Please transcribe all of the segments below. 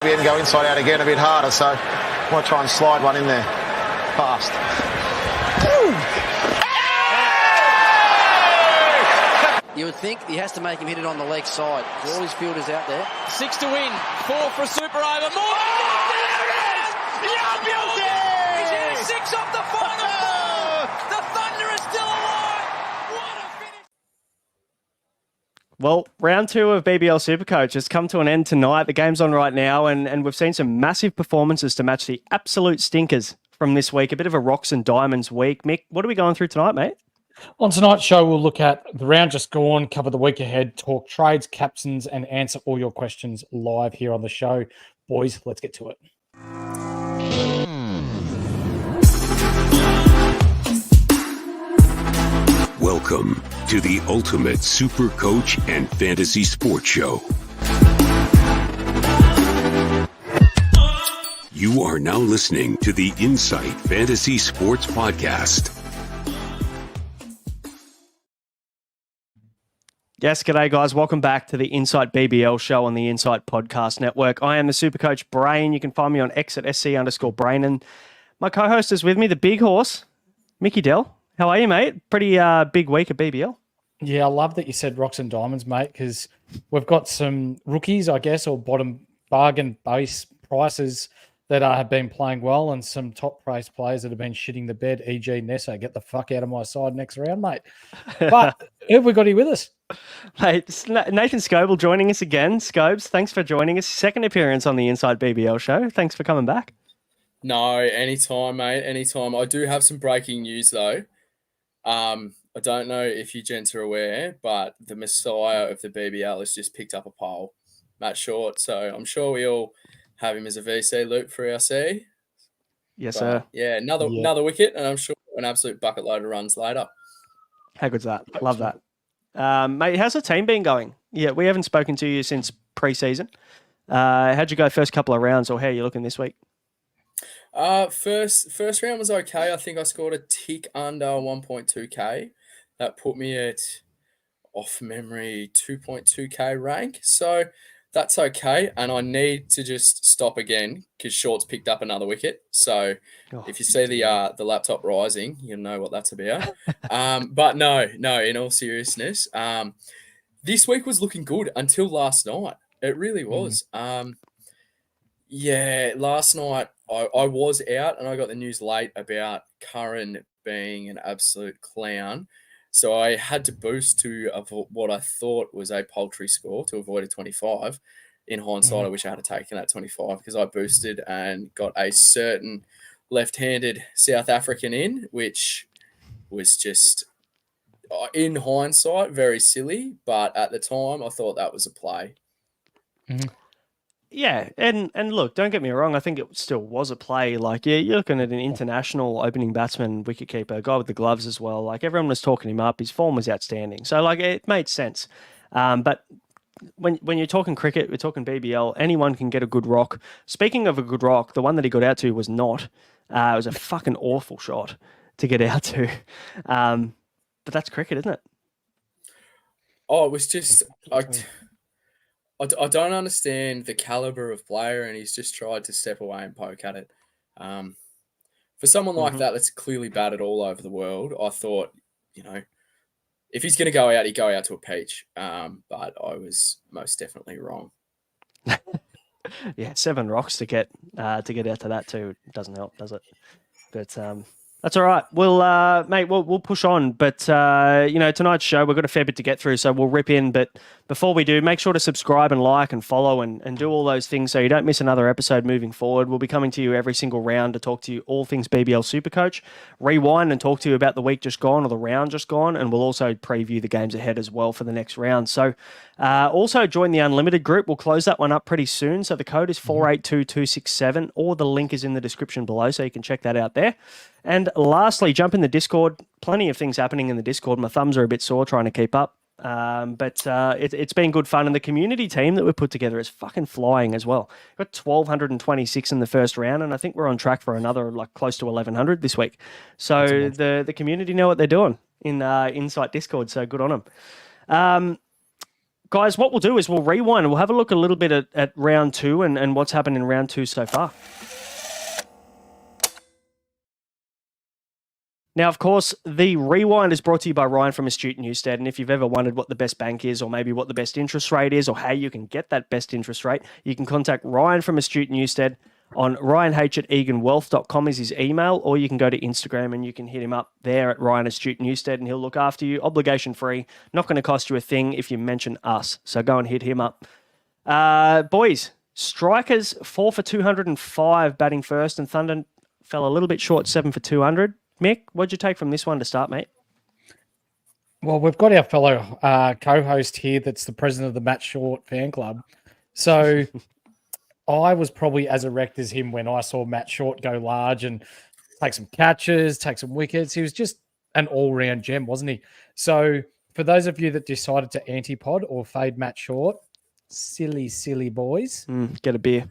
And go inside out again a bit harder, so might try and slide one in there fast. You would think he has to make him hit it on the leg side. All his fielders out there. 6 to win, 4 for a super over. More! There it is! Yeah, beauty! He's hit a 6 off the final ball! The Thunder is still alive! What a finish! Well, round 2 of BBL Supercoach has come to an end tonight. The game's on right now, and we've seen some massive performances to match the absolute stinkers from this week. A bit of a rocks and diamonds week. Mick, what are we going through tonight, mate? On tonight's show, we'll look at the round just gone, cover the week ahead, talk trades, captains, and answer all your questions live here on the show. Boys, let's get to it. Welcome to the ultimate super coach and fantasy sports show. You are now listening to the Insight Fantasy Sports Podcast. Yes, g'day guys. Welcome back to the Insight BBL show on the Insight Podcast Network. I am the Supercoach Brain. You can find me on X at SC_Brain. And my co-host is with me, the big horse, Mickey Dell. How are you, mate? Pretty big week at BBL. Yeah, I love that you said rocks and diamonds, mate, because we've got some rookies, I guess, or bottom bargain base prices that have been playing well, and some top price players that have been shitting the bed, e.g. Nesso. Get the fuck out of my side next round, mate. But who have we got here with us? Mate, Nathan Scoble joining us again. Scobes, thanks for joining us. Second appearance on the Inside BBL show. Thanks for coming back. No, anytime, mate, anytime. I do have some breaking news, though. I don't know if you gents are aware, but the messiah of the BBL has just picked up a pole, Matt Short. So I'm sure we all have him as a VC loop for RC. Yes, sir. Yeah, another wicket, and I'm sure an absolute bucket load of runs later. How good's that? Love that. Mate, how's the team been going? Yeah, we haven't spoken to you since pre-season. How'd you go first couple of rounds, or how are you looking this week? First round was okay. I think I scored a tick under 1.2k. That put me at, off memory, 2.2k rank. So that's okay. And I need to just stop again because Short's picked up another wicket. So if you see the laptop rising, you'll know what that's about. But no, in all seriousness, this week was looking good until last night. It really was. Yeah, last night I was out and I got the news late about Curran being an absolute clown. So I had to boost to what I thought was a paltry score to avoid a 25. In hindsight, I wish I had taken that 25 because I boosted and got a certain left-handed South African in, which was just, in hindsight, very silly. But at the time, I thought that was a play. Mm-hmm. Yeah, and look, don't get me wrong. I think it still was a play. Like, yeah, you're looking at an international opening batsman, wicketkeeper, guy with the gloves as well. Like, everyone was talking him up. His form was outstanding. So, like, it made sense. But when you're talking cricket, we're talking BBL, anyone can get a good rock. Speaking of a good rock, the one that he got out to was not. It was a fucking awful shot to get out to. But that's cricket, isn't it? Oh, it was just... I don't understand the caliber of player, and he's just tried to step away and poke at it. For someone like that that's clearly batted all over the world, I thought, if he's going to go out, he'd go out to a peach. But I was most definitely wrong. Yeah, 7 rocks to get out to that too doesn't help, does it? But that's all right. We'll, mate, we'll push on. But, tonight's show, we've got a fair bit to get through, so we'll rip in. But before we do, make sure to subscribe and like and follow and do all those things so you don't miss another episode moving forward. We'll be coming to you every single round to talk to you all things BBL Supercoach, rewind and talk to you about the week just gone or the round just gone, and we'll also preview the games ahead as well for the next round. So also join the Unlimited group. We'll close that one up pretty soon. So the code is 482267, or the link is in the description below, so you can check that out there. And lastly, jump in the Discord. Plenty of things happening in the Discord. My thumbs are a bit sore trying to keep up. But it's been good fun. And the community team that we've put together is fucking flying as well. We've got 1,226 in the first round, and I think we're on track for another close to 1,100 this week. So the community know what they're doing in Insight Discord, so good on them. guys, what we'll do is we'll rewind and we'll have a look a little bit at round 2 and what's happened in round 2 so far. Now, of course, the rewind is brought to you by Ryan from Astute Newstead. And if you've ever wondered what the best bank is, or maybe what the best interest rate is, or how you can get that best interest rate, you can contact Ryan from Astute Newstead on ryanh@eganwealth.com is his email, or you can go to Instagram and you can hit him up there at Ryan Astute Newstead and he'll look after you, obligation free, not going to cost you a thing if you mention us. So go and hit him up. Boys, strikers 4 for 205 batting first, and Thunder fell a little bit short, 7 for 200. Mick, what'd you take from this one to start, mate? Well, we've got our fellow co-host here that's the president of the Matt Short fan club. So I was probably as erect as him when I saw Matt Short go large and take some catches, take some wickets. He was just an all-round gem, wasn't he? So for those of you that decided to anti-pod or fade Matt Short, silly boys. Get a beer.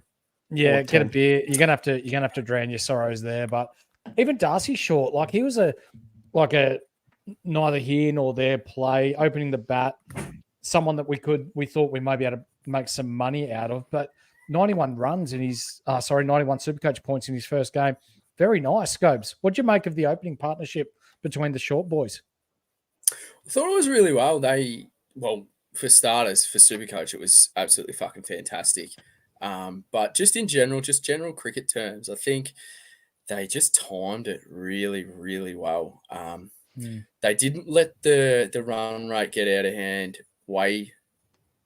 Yeah, get a beer. You're gonna have to drown your sorrows there. But even Darcy Short, like he was a neither here nor there play, opening the bat, someone that we thought we might be able to make some money out of. But 91 runs in his 91 Supercoach points in his first game. Very nice, Scobes. What'd you make of the opening partnership between the Short boys? I thought it was really well. For starters, for Supercoach, it was absolutely fucking fantastic. But just in general, general cricket terms, I think they just timed it really, really well. They didn't let the run rate get out of hand way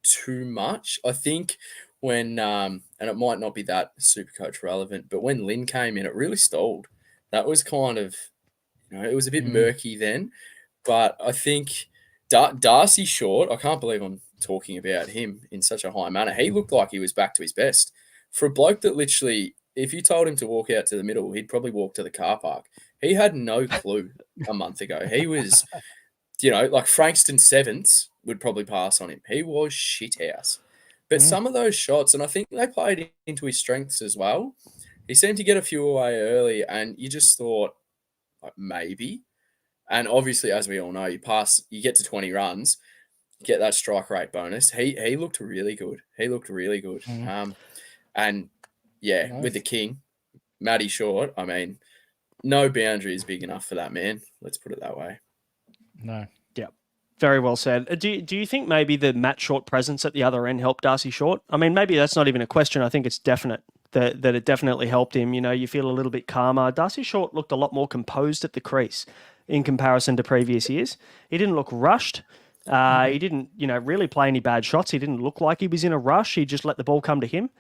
too much. I think when, and it might not be that Supercoach relevant, but when Lynn came in, it really stalled. That was kind of, it was a bit murky then. But I think Darcy Short, I can't believe I'm talking about him in such a high manner. He looked like he was back to his best. For a bloke that literally, if you told him to walk out to the middle, he'd probably walk to the car park. He had no clue a month ago. He was, like Frankston Sevens would probably pass on him. He was shithouse. But some of those shots, and I think they played into his strengths as well. He seemed to get a few away early, and you just thought, like, maybe. And obviously, as we all know, you get to 20 runs, get that strike rate bonus. He looked really good. And yeah, nice. With the king, Matty Short, I mean, no boundary is big enough for that man. Let's put it that way. No. Yeah. Very well said. Do you think maybe the Matt Short presence at the other end helped Darcy Short? I mean, maybe that's not even a question. I think it's definite that it definitely helped him. You feel a little bit calmer. Darcy Short looked a lot more composed at the crease in comparison to previous years. He didn't look rushed. He didn't, really play any bad shots. He didn't look like he was in a rush. He just let the ball come to him.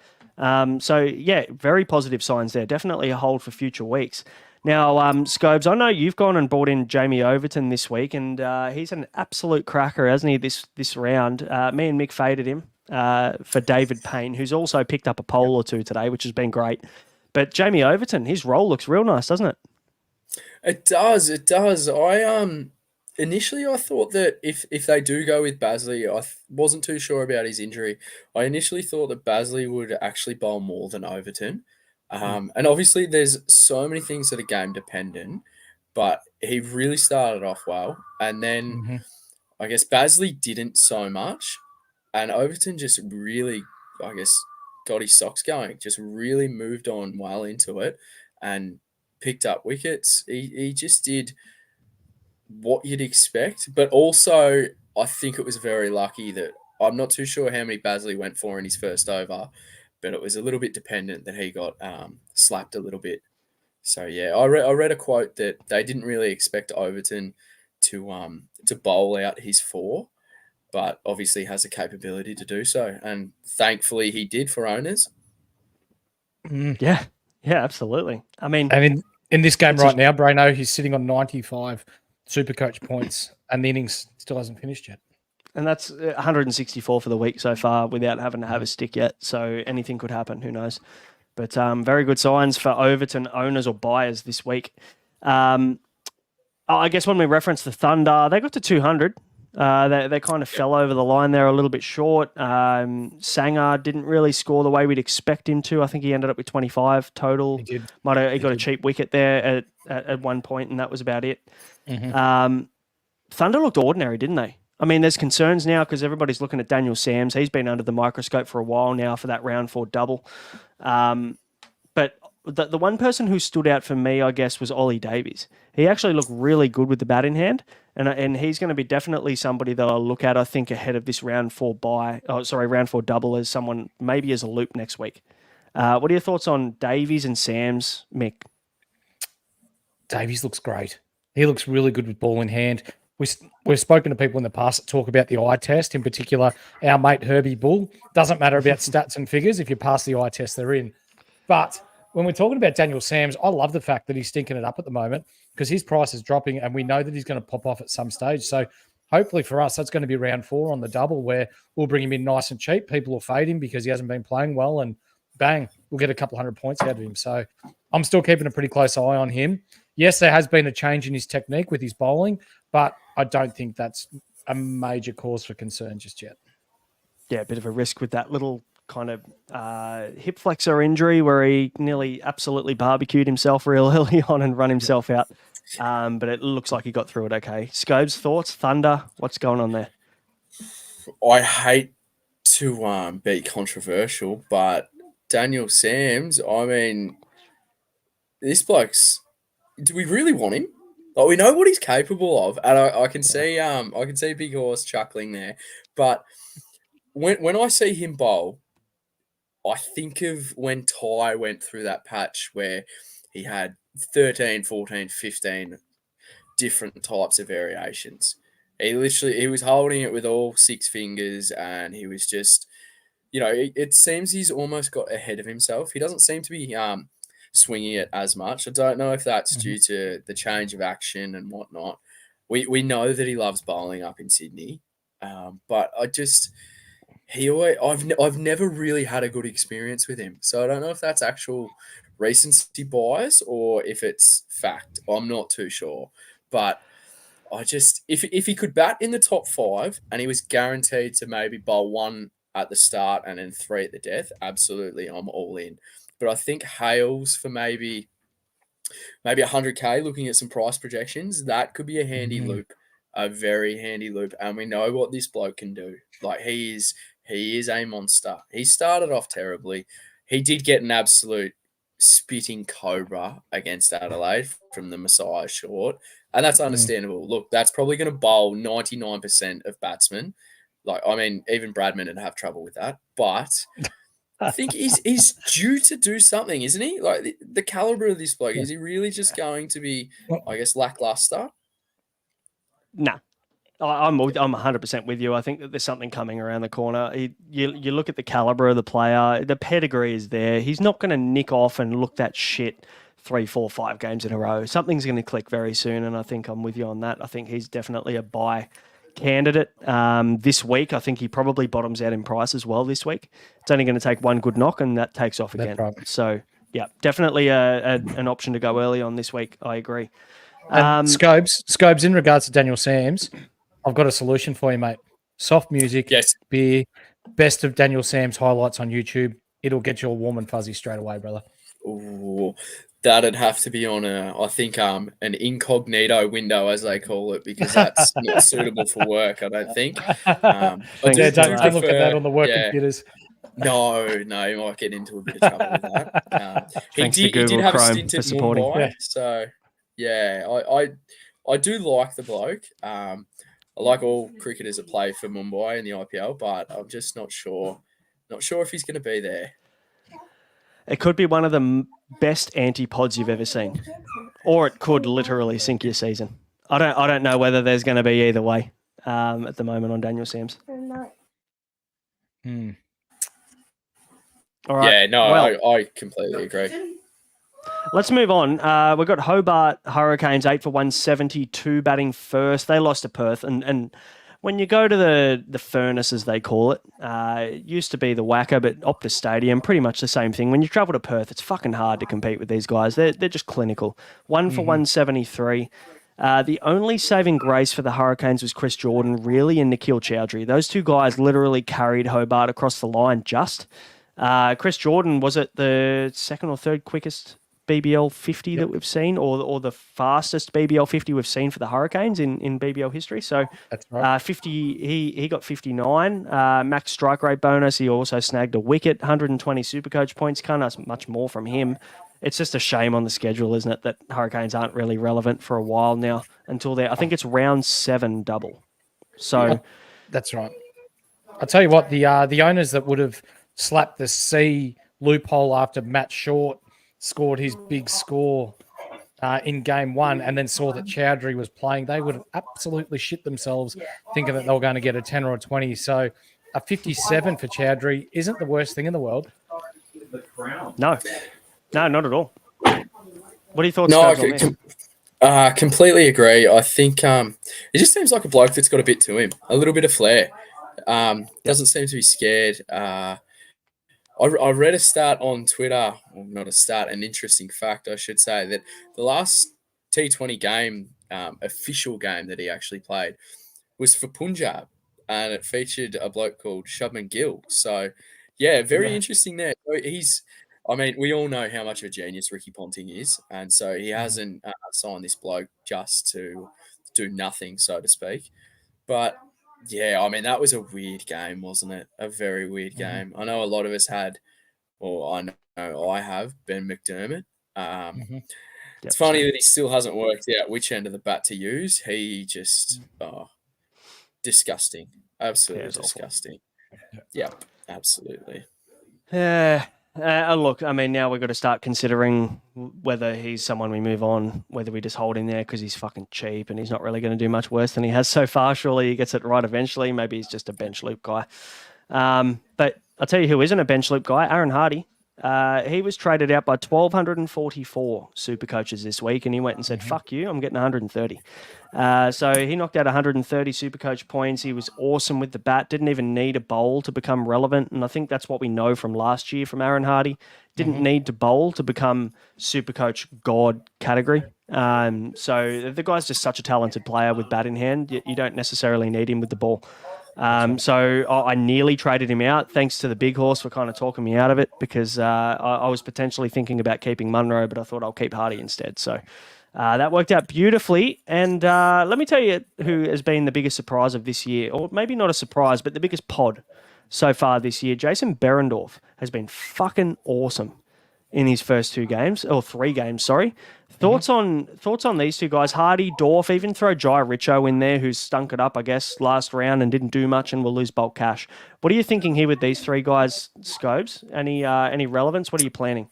So, yeah, very positive signs there. Definitely a hold for future weeks. Now, Scobes, I know you've gone and brought in Jamie Overton this week, and he's an absolute cracker, hasn't he, this round? Me and Mick faded him for David Payne, who's also picked up a pole or two today, which has been great. But Jamie Overton, his role looks real nice, doesn't it? It does. Initially, I thought that if they do go with Bazley, I wasn't too sure about his injury. I initially thought that Bazley would actually bowl more than Overton. And obviously, there's so many things that are game dependent, but he really started off well. And then I guess Bazley didn't so much. And Overton just really, I guess, got his socks going, just really moved on well into it and picked up wickets. He just did what you'd expect, but also I think it was very lucky that I'm not too sure how many Bazley went for in his first over, but it was a little bit dependent that he got slapped a little bit. So yeah, I read a quote that they didn't really expect Overton to bowl out his 4, but obviously has the capability to do so, and thankfully he did for owners. Yeah, absolutely. I mean, and in this game right now, Brano, he's sitting on 95 Supercoach points, and the innings still hasn't finished yet. And that's 164 for the week so far without having to have a stick yet. So anything could happen. Who knows? But very good signs for Overton owners or buyers this week. I guess when we reference the Thunder, they got to 200. They kind of fell over the line there a little bit short. Sanger didn't really score the way we'd expect him to. I think he ended up with 25 total. He did. He got a cheap wicket there at one point, and that was about it. Thunder looked ordinary, didn't they? I mean, there's concerns now because everybody's looking at Daniel Sams. He's been under the microscope for a while now for that round 4 double. But the one person who stood out for me, I guess, was Ollie Davies. He actually looked really good with the bat in hand, and he's going to be definitely somebody that I'll look at, I think, ahead of this round 4 double as someone maybe as a loop next week. What are your thoughts on Davies and Sams, Mick? Davies looks great. He looks really good with ball in hand. We've spoken to people in the past that talk about the eye test, in particular, our mate Herbie Bull. Doesn't matter about stats and figures. If you pass the eye test, they're in. But when we're talking about Daniel Sams, I love the fact that he's stinking it up at the moment because his price is dropping and we know that he's going to pop off at some stage. So hopefully for us, that's going to be round 4 on the double where we'll bring him in nice and cheap. People will fade him because he hasn't been playing well and bang, we'll get a couple 100 points out of him. So I'm still keeping a pretty close eye on him. Yes, there has been a change in his technique with his bowling, but I don't think that's a major cause for concern just yet. Yeah, a bit of a risk with that little kind of hip flexor injury where he nearly absolutely barbecued himself real early on and run himself out. But it looks like he got through it okay. Scobes, thoughts? Thunder, what's going on there? I hate to be controversial, but Daniel Sams, I mean, this bloke's... Do we really want him? Like, we know what he's capable of, and I can see Big Horse chuckling there. But when I see him bowl, I think of when Ty went through that patch where he had 13, 14, 15 different types of variations. He was holding it with all 6 fingers, and he was just, it seems he's almost got ahead of himself. He doesn't seem to be swinging it as much. I don't know if that's due to the change of action and whatnot. We know that he loves bowling up in Sydney, but I've never really had a good experience with him. So I don't know if that's actual recency bias or if it's fact. I'm not too sure. But if he could bat in the top 5 and he was guaranteed to maybe bowl 1 at the start and then 3 at the death, absolutely, I'm all in. But I think Hales for maybe 100K, looking at some price projections, that could be a handy loop, a very handy loop. And we know what this bloke can do. Like, he is a monster. He started off terribly. He did get an absolute spitting cobra against Adelaide from the Messiah short. And that's understandable. Look, that's probably going to bowl 99% of batsmen. Like, I mean, even Bradman would have trouble with that. But I think he's due to do something, isn't he? Like, the caliber of this bloke, is he really just going to be, I guess, lackluster? No. I'm 100% with you. I think that there's something coming around the corner. You look at the caliber of the player, the pedigree is there. He's not going to nick off and look that shit 3, 4, 5 games in a row. Something's going to click very soon, and I think I'm with you on that. I think he's definitely a buy candidate this week. I think he probably bottoms out in price as well this week. It's only going to take one good knock, and that takes off again. Right. So, yeah, definitely an option to go early on this week. I agree. Scobes, in regards to Daniel Sams, I've got a solution for you, mate. Soft music, yes, beer, best of Daniel Sams highlights on YouTube. It'll get you all warm and fuzzy straight away, brother. Ooh, that'd have to be on an incognito window, as they call it, because that's not suitable for work, I don't think. Don't look at that on the work computers. No, you might get into a bit of trouble with that. He did have a stint at Mumbai, so yeah, I do like the bloke. I like all cricketers that play for Mumbai in the IPL, but I'm just not sure if he's going to be there. It could be one of the best anti-pods you've ever seen, or it could literally sink your season. I don't know whether there's going to be either way at the moment on Daniel Sams. All right. Yeah, no, I completely agree. Let's move on. We've got Hobart Hurricanes 8 for 172 batting first. They lost to Perth. And when you go to the furnace, as they call it, it used to be the Wacker, but Optus Stadium, pretty much the same thing. When you travel to Perth, it's fucking hard to compete with these guys. They're just clinical. 1 for 173. The only saving grace for the Hurricanes was Chris Jordan, really, and Nikhil Chowdhury. Those two guys literally carried Hobart across the line just. Chris Jordan, was it the second or third quickest BBL 50 that we've seen, or the fastest BBL 50 we've seen for the Hurricanes in BBL history. So That's right. 50, he got 59. Max strike rate bonus. He also snagged a wicket, 120 Supercoach points. Can't ask much more from him. It's just a shame on the schedule, isn't it, that Hurricanes aren't really relevant for a while now until I think it's round 7 double. So that's right. I'll tell you what, the owners that would have slapped the C loophole after Matt Short scored his big score in game 1 and then saw that Chowdhury was playing, they would have absolutely shit themselves thinking that they were going to get a 10 or a 20. So a 57 for Chowdhury isn't the worst thing in the world. No, not at all. What are your thoughts? No, completely agree. I think it just seems like a bloke that's got a bit to him, a little bit of flair. Doesn't seem to be scared. I read a stat on Twitter, well, not a stat, an interesting fact, I should say, that the last T20 game, official game that he actually played, was for Punjab, and it featured a bloke called Shubman Gill. So, yeah, very interesting there. We all know how much of a genius Ricky Ponting is, and so he hasn't signed this bloke just to do nothing, so to speak. But yeah, I mean, that was a weird game, wasn't it? A very weird game. I know a lot of us had, or I know I have, Ben McDermott. It's funny that he still hasn't worked out which end of the bat to use. He just, disgusting. Absolutely disgusting. Yeah, absolutely. Yeah. Look, I mean, now we've got to start considering whether he's someone we move on, whether we just hold him there because he's fucking cheap and he's not really going to do much worse than he has so far. Surely he gets it right eventually. Maybe he's just a bench loop guy. But I'll tell you who isn't a bench loop guy, Aaron Hardy. He was traded out by 1,244 super coaches this week, and he went and said, fuck you, I'm getting 130. So he knocked out 130 super coach points. He was awesome with the bat, didn't even need a bowl to become relevant. And I think that's what we know from last year from Aaron Hardy. Didn't need to bowl to become super coach god category. So the guy's just such a talented player with bat in hand. You don't necessarily need him with the ball. So I nearly traded him out thanks to the big horse for kind of talking me out of it because I was potentially thinking about keeping Munro, but I thought I'll keep Hardy instead. So that worked out beautifully. And let me tell you who has been the biggest surprise of this year, or maybe not a surprise, but the biggest pod so far this year. Jason Behrendorff has been fucking awesome in his first 2 games, or 3 games, sorry. Thoughts on these 2 guys, Hardy, Dorf, even throw Jai Richo in there, who's stunk it up, I guess, last round and didn't do much and will lose bulk cash. What are you thinking here with these 3 guys, Scobes? Any relevance? What are you planning?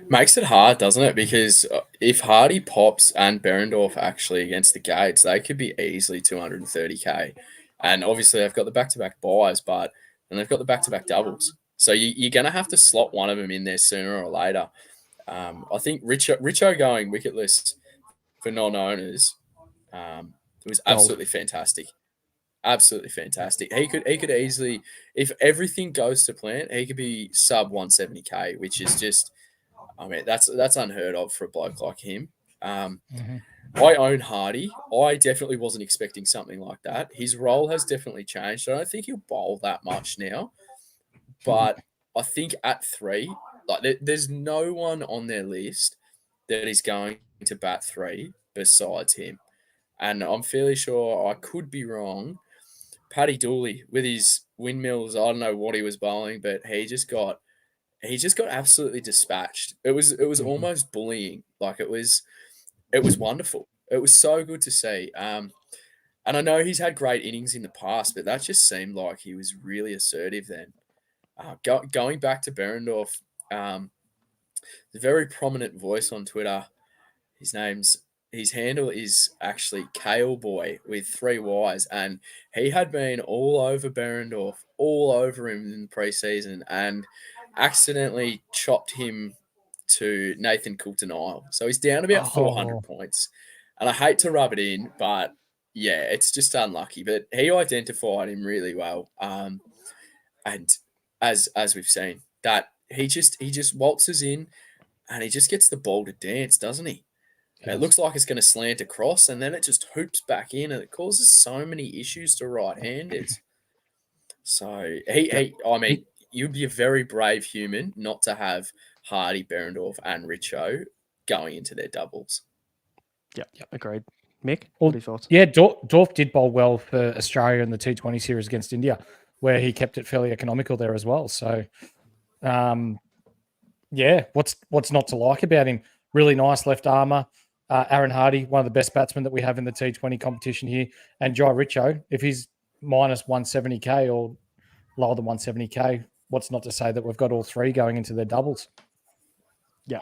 Makes it hard, doesn't it? Because if Hardy pops and Behrendorff actually against the Gates, they could be easily 230k. And obviously they've got the back-to-back buys, and they've got the back-to-back doubles. So you're going to have to slot one of them in there sooner or later. I think Richo going wicketless for non-owners was absolutely fantastic. Absolutely fantastic. He could easily, if everything goes to plan, he could be sub 170k, which is just, I mean, that's unheard of for a bloke like him. I own Hardy. I definitely wasn't expecting something like that. His role has definitely changed. I don't think he'll bowl that much now. But I think at 3, there's no one on their list that is going to bat 3 besides him. And I'm fairly sure, I could be wrong, Paddy Dooley with his windmills, I don't know what he was bowling, but he just got absolutely dispatched. It was almost bullying. It was wonderful. It was so good to see. And I know he's had great innings in the past, but that just seemed like he was really assertive then. Going back to Behrendorff, the very prominent voice on Twitter. His handle is actually Kale Boy with 3 Ys, and he had been all over Behrendorff, all over him in the preseason, and accidentally chopped him to Nathan Coulter-Nile. So he's down about 400 points, and I hate to rub it in, but yeah, it's just unlucky. But he identified him really well, and as we've seen, that he just waltzes in and he just gets the ball to dance, doesn't he? It looks like it's going to slant across and then it just hoops back in and it causes so many issues to right-handers. So, you'd be a very brave human not to have Hardy, Berendorf, and Richo going into their doubles. Yeah, agreed. Mick, Well, what are your thoughts? Yeah, Dorf did bowl well for Australia in the T20 series against India, where he kept it fairly economical there as well. So, yeah, what's not to like about him? Really nice left armour. Aaron Hardy, one of the best batsmen that we have in the T20 competition here, and Jai Richo, if he's minus 170k or lower than 170k, what's not to say that we've got all three going into their doubles? Yeah,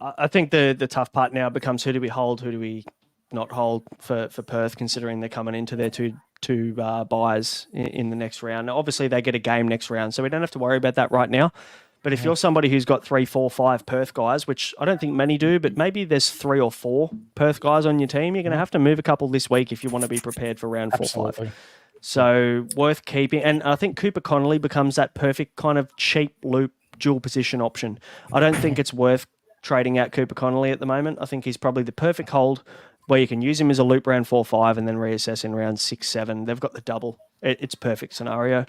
I think the tough part now becomes who do we hold, who do we not hold for Perth, considering they're coming into their two buys in the next round. Now, obviously, they get a game next round, so we don't have to worry about that right now. But if you're somebody who's got 3, 4, 5 Perth guys, which I don't think many do, but maybe there's 3 or 4 Perth guys on your team, you're going to have to move a couple this week if you want to be prepared for round 4, 5. So worth keeping. And I think Cooper Connolly becomes that perfect kind of cheap loop dual position option. I don't think it's worth trading out Cooper Connolly at the moment. I think he's probably the perfect hold where you can use him as a loop round 4, 5 and then reassess in round 6, 7. They've got the double. It's a perfect scenario.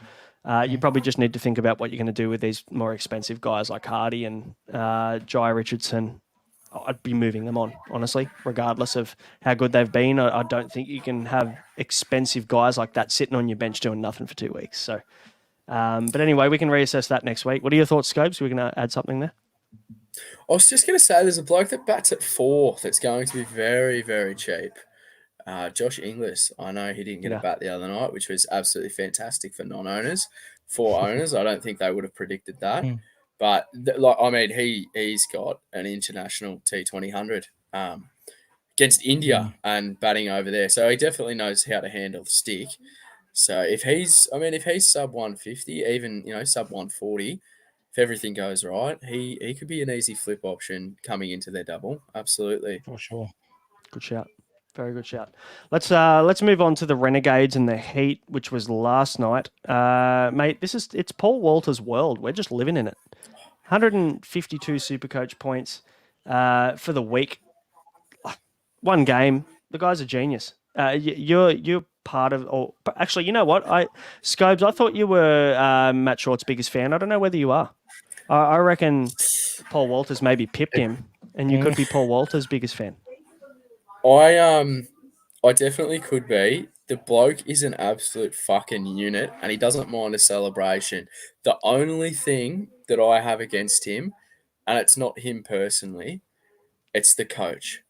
You probably just need to think about what you're going to do with these more expensive guys like Hardy and Jai Richardson. I'd be moving them on, honestly, regardless of how good they've been. I don't think you can have expensive guys like that sitting on your bench doing nothing for 2 weeks. So, but anyway, we can reassess that next week. What are your thoughts, Scopes? We're going to add something there. I was just going to say there's a bloke that bats at 4 that's going to be very, very cheap. Josh Inglis. I know he didn't get a bat the other night, which was absolutely fantastic for non-owners. For owners, I don't think they would have predicted that. But he's got an international T20 100 against India and batting over there, so he definitely knows how to handle the stick. So if he's sub 150, even sub 140, if everything goes right, he could be an easy flip option coming into their double. Absolutely, for sure. Good shout. Very good shout. Let's move on to the Renegades and the Heat, which was last night. Mate, it's Paul Walter's world. We're just living in it. 152 Supercoach points for the week. One game. The guy's a genius. You're part of, or actually, you know what? Scobes, I thought you were Matt Short's biggest fan. I don't know whether you are. I reckon Paul Walters maybe pipped him, and you could be Paul Walter's biggest fan. I definitely could be. The bloke is an absolute fucking unit, and he doesn't mind a celebration. The only thing that I have against him, and it's not him personally, it's the coach.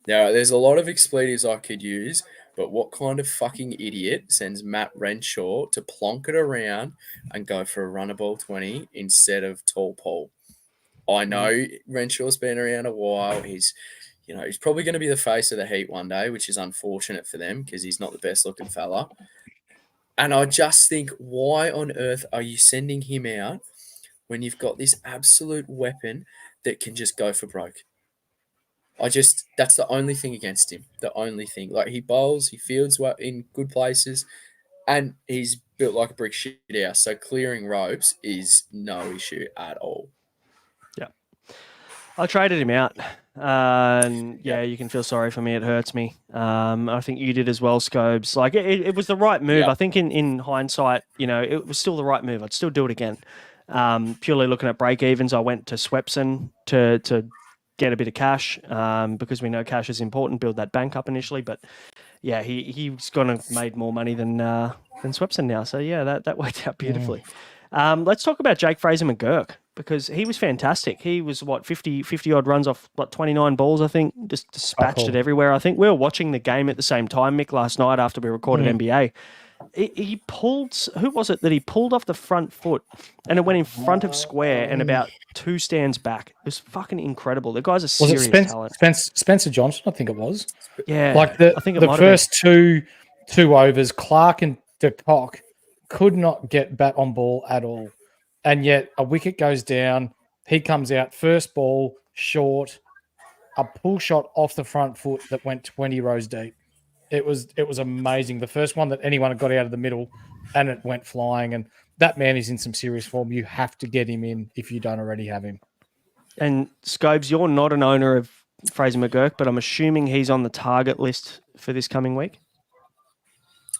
Now, there's a lot of expletives I could use, but what kind of fucking idiot sends Matt Renshaw to plonk it around and go for a runner ball 20 instead of tall Paul? I know Renshaw's been around a while. He's probably going to be the face of the Heat one day, which is unfortunate for them because he's not the best looking fella. And I just think, why on earth are you sending him out when you've got this absolute weapon that can just go for broke? That's the only thing against him. The only thing. Like, he bowls, he fields well in good places, and he's built like a brick shit house. So clearing ropes is no issue at all. Yeah. I traded him out. And you can feel sorry for me. It hurts me. I think you did as well, Scobes. Like, it was the right move. I think in hindsight, it was still the right move. I'd still do it again. Purely looking at break evens, I went to Swepson to get a bit of cash because we know cash is important. Build that bank up initially, but yeah, he's gonna made more money than Swepson now. So yeah, that worked out beautifully. Let's talk about Jake Fraser McGurk, because he was fantastic. He was 50 odd runs off 29 balls, I think, just dispatched it everywhere. I think we were watching the game at the same time, Mick, last night after we recorded NBA. He pulled, who was it that he pulled off the front foot and it went in front of square and about 2 stands back? It was fucking incredible. The guy's a serious talent. Spencer Johnson, I think it was. Yeah. Like the first two overs, Clark and de Kock could not get bat on ball at all. And yet a wicket goes down. He comes out, first ball, short, a pull shot off the front foot that went 20 rows deep. It was amazing. The first one that anyone had got out of the middle, and it went flying. And that man is in some serious form. You have to get him in if you don't already have him. And Scobes, you're not an owner of Fraser McGurk, but I'm assuming he's on the target list for this coming week.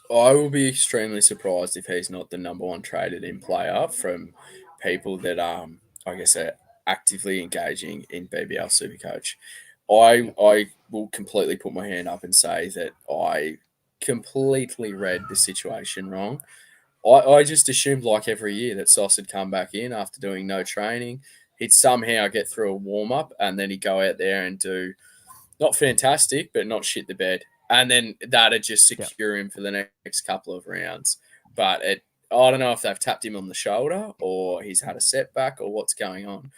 I will be extremely surprised if he's not the number one traded in player from people that I guess are actively engaging in BBL Supercoach. I will completely put my hand up and say that I completely read the situation wrong. I just assumed, like every year, that Sauce would come back in after doing no training. He'd somehow get through a warm-up, and then he'd go out there and do not fantastic, but not shit the bed. And then that'd just secure him for the next couple of rounds. But I don't know if they've tapped him on the shoulder or he's had a setback or what's going on.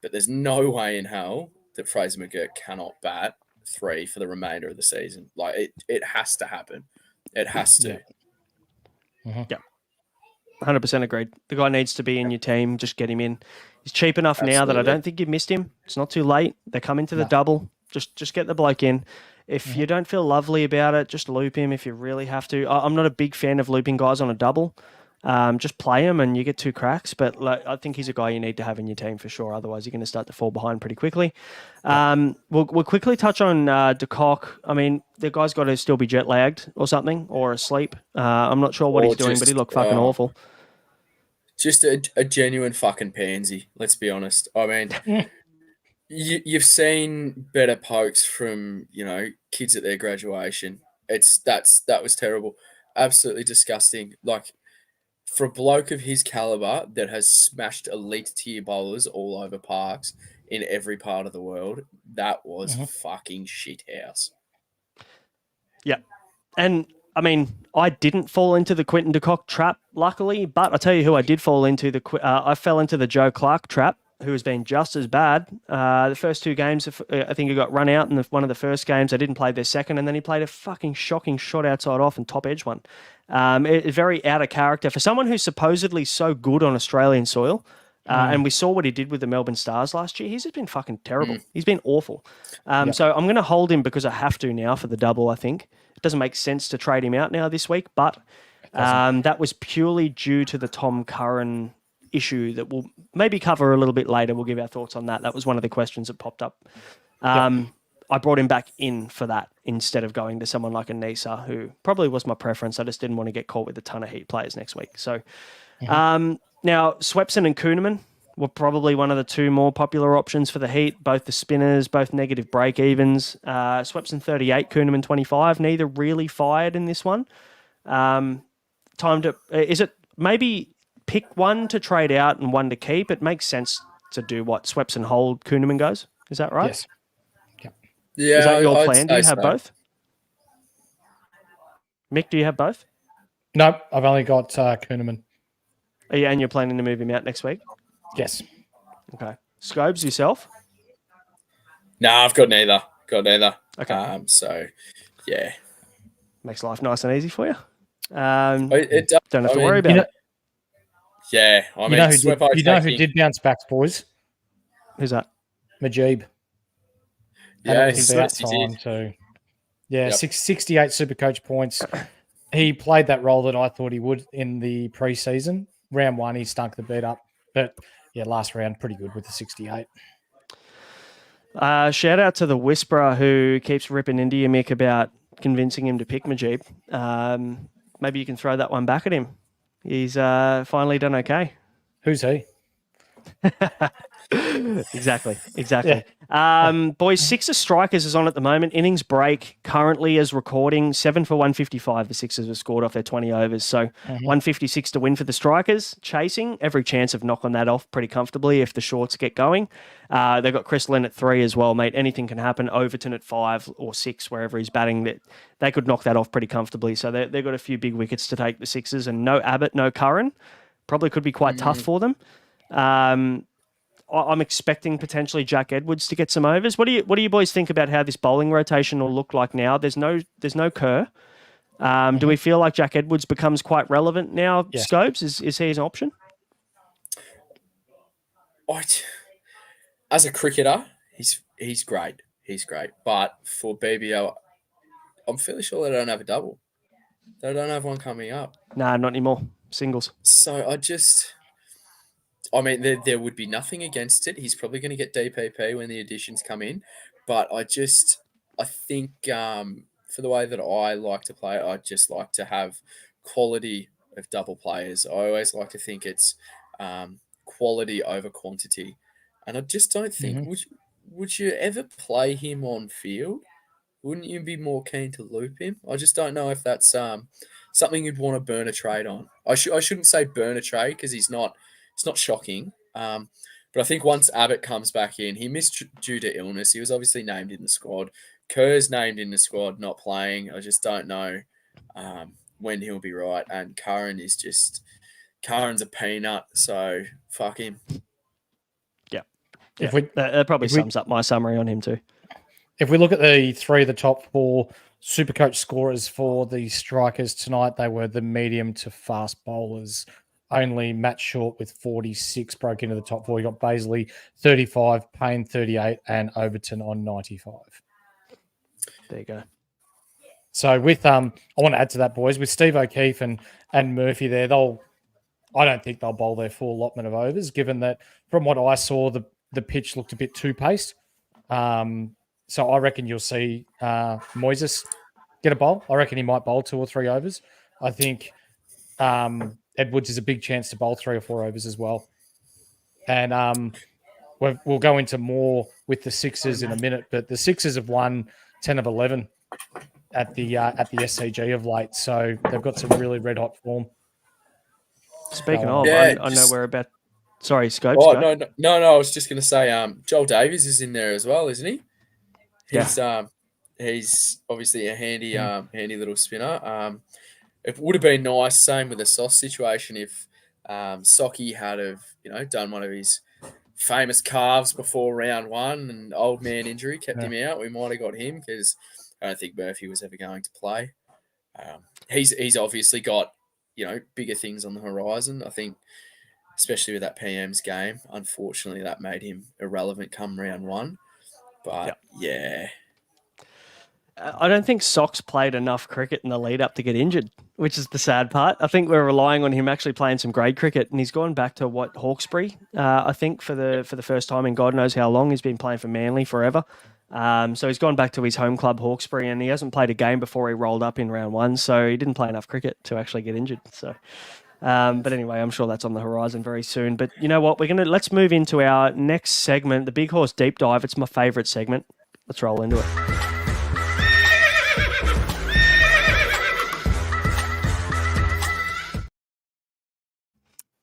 But there's no way in hell that Fraser McGurk cannot bat 3 for the remainder of the season. Like, it has to happen. It has to. Yeah. 100% agreed. The guy needs to be in your team. Just get him in. He's cheap enough now that I don't think you've missed him. It's not too late. They come into the double. Just get the bloke in. If you don't feel lovely about it, just loop him if you really have to. I'm not a big fan of looping guys on a double. Just play him and you get 2 cracks. But I think he's a guy you need to have in your team for sure. Otherwise, you're going to start to fall behind pretty quickly. We'll quickly touch on De Kock. I mean, the guy's got to still be jet lagged or something or asleep. I'm not sure what he's doing, but he looked fucking awful. Just a genuine fucking pansy, let's be honest. I mean, you've seen better pokes from, kids at their graduation. That was terrible. Absolutely disgusting. Like, for a bloke of his caliber that has smashed elite tier bowlers all over parks in every part of the world, that was fucking shit house. Yeah. And I mean, I didn't fall into the Quinton de Kock trap, luckily, but I'll tell you who I did fall into. I fell into the Joe Clark trap, who has been just as bad. The first 2 games, I think he got run out in one of the first games. I didn't play their second, and then he played a fucking shocking shot outside off and top edge one. It's very out of character for someone who's supposedly so good on Australian soil. And we saw what he did with the Melbourne Stars last year. He's just been fucking terrible. He's been awful. So I'm going to hold him because I have to now for the double, I think. It doesn't make sense to trade him out now this week, but that was purely due to the Tom Curran issue that we'll maybe cover a little bit later. We'll give our thoughts on that. That was one of the questions that popped up. I brought him back in for that instead of going to someone like a Nisa, who probably was my preference. I just didn't want to get caught with a ton of Heat players next week. So now Swepson and Kuhneman were probably one of the 2 more popular options for the Heat, both the spinners, both negative break evens. Swepson 38, Kuhneman 25. Neither really fired in this one. Is it maybe pick one to trade out and one to keep? It makes sense to do what Swepson hold, Kuhneman goes. Is that right? Yes. Yeah. Is that your plan? Do you have both? Mick, do you have both? No, I've only got Kuhneman. And you're planning to move him out next week? Yes. Okay. Scobes, yourself? No, I've got neither. Okay. So, yeah. Makes life nice and easy for you. It does. Don't have to worry about it. Yeah. I mean, who did bounce back, boys? Who's that? Majib. Yeah, he's about time too. Yeah, 68 Supercoach points. He played that role that I thought he would in the preseason. Round 1, he stunk the beat up. But, yeah, last round, pretty good with the 68. Shout out to the Whisperer who keeps ripping into you, Mick, about convincing him to pick Majib. Maybe you can throw that one back at him. He's finally done okay. Who's he? Exactly. Yeah. Boys, 6 strikers is on at the moment. Innings break currently as recording 7 for 155. The Sixers have scored off their 20 overs. So 156 to win for the strikers. Chasing, every chance of knocking that off pretty comfortably if the shorts get going. They've got Chris Lynn at 3 as well, mate. Anything can happen. Overton at 5 or 6, wherever he's batting. They could knock that off pretty comfortably. So they've got a few big wickets to take, the Sixers. And no Abbott, no Curran. Probably could be quite tough for them. I'm expecting potentially Jack Edwards to get some overs. What do you boys think about how this bowling rotation will look like now? There's no Kerr. Do we feel like Jack Edwards becomes quite relevant now? Yeah. Scopes, is he an option? As a cricketer, he's great. He's great. But for BBL, I'm fairly sure they don't have a double. They don't have one coming up. Nah, not anymore. Singles. So I mean, there would be nothing against it. He's probably going to get DPP when the additions come in. But I think for the way that I like to play, I just like to have quality of double players. I always like to think it's quality over quantity. And I just don't think would you ever play him on field? Wouldn't you be more keen to loop him? I just don't know if that's something you'd want to burn a trade on. I shouldn't say burn a trade because it's not shocking. But I think once Abbott comes back in, he missed due to illness. He was obviously named in the squad. Kerr's named in the squad, not playing. I just don't know when he'll be right. And Curran's a peanut, so fuck him. Yeah, that probably sums up my summary on him too. If we look at the three of the top four Supercoach scorers for the strikers tonight, they were the medium to fast bowlers. Only Matt Short with 46 broke into the top four. You got Baisley 35, Payne 38, and Overton on 95. There you go. So with I want to add to that, boys, with Steve O'Keefe and Murphy there, I don't think they'll bowl their full allotment of overs, given that from what I saw, the pitch looked a bit too paced. So I reckon you'll see Moises get a bowl. I reckon he might bowl 2 or 3 overs. I think Edwards is a big chance to bowl 3 or 4 overs as well. And we'll go into more with the Sixers in a minute, but the Sixers have won 10 of 11 at the SCG of late, so they've got some really red hot form. Speaking of, I know we're about. Sorry, Scopes. Oh no! I was just going to say, Joel Davies is in there as well, isn't he? He's obviously a handy little spinner. It would have been nice, same with the Sauce situation, if Socky had done one of his famous calves before round 1 and old man injury kept him out. We might have got him because I don't think Murphy was ever going to play. He's obviously got bigger things on the horizon. I think, especially with that PM's game, unfortunately, that made him irrelevant come round 1. But yeah. I don't think Sox played enough cricket in the lead up to get injured, which is the sad part. I think we're relying on him actually playing some grade cricket, and he's gone back to Hawkesbury, I think, for the first time in God knows how long. He's been playing for Manly forever. So he's gone back to his home club, Hawkesbury, and he hasn't played a game before he rolled up in round 1, so he didn't play enough cricket to actually get injured. So, but anyway, I'm sure that's on the horizon very soon. But you know what? Let's move into our next segment, the Big Horse Deep Dive. It's my favourite segment. Let's roll into it.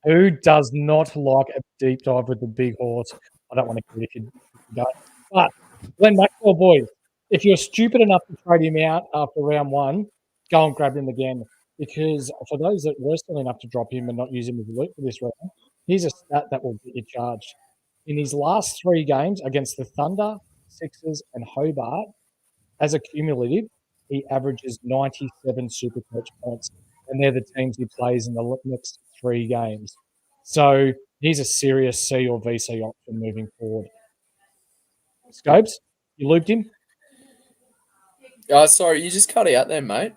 Who does not like a deep dive with the big horse? I don't want to get if you don't. But Glenn Maxwell, boys, if you're stupid enough to trade him out after round 1, go and grab him again. Because for those that were still enough to drop him and not use him as a loop for this round, here's a stat that will get you charged. In his last 3 games against the Thunder, Sixers, and Hobart, as a cumulative, he averages 97 Supercoach points. And they're the teams he plays in the next 3 games. So he's a serious C or VC option moving forward. Scopes, you looped him? Sorry, you just cut out there, mate.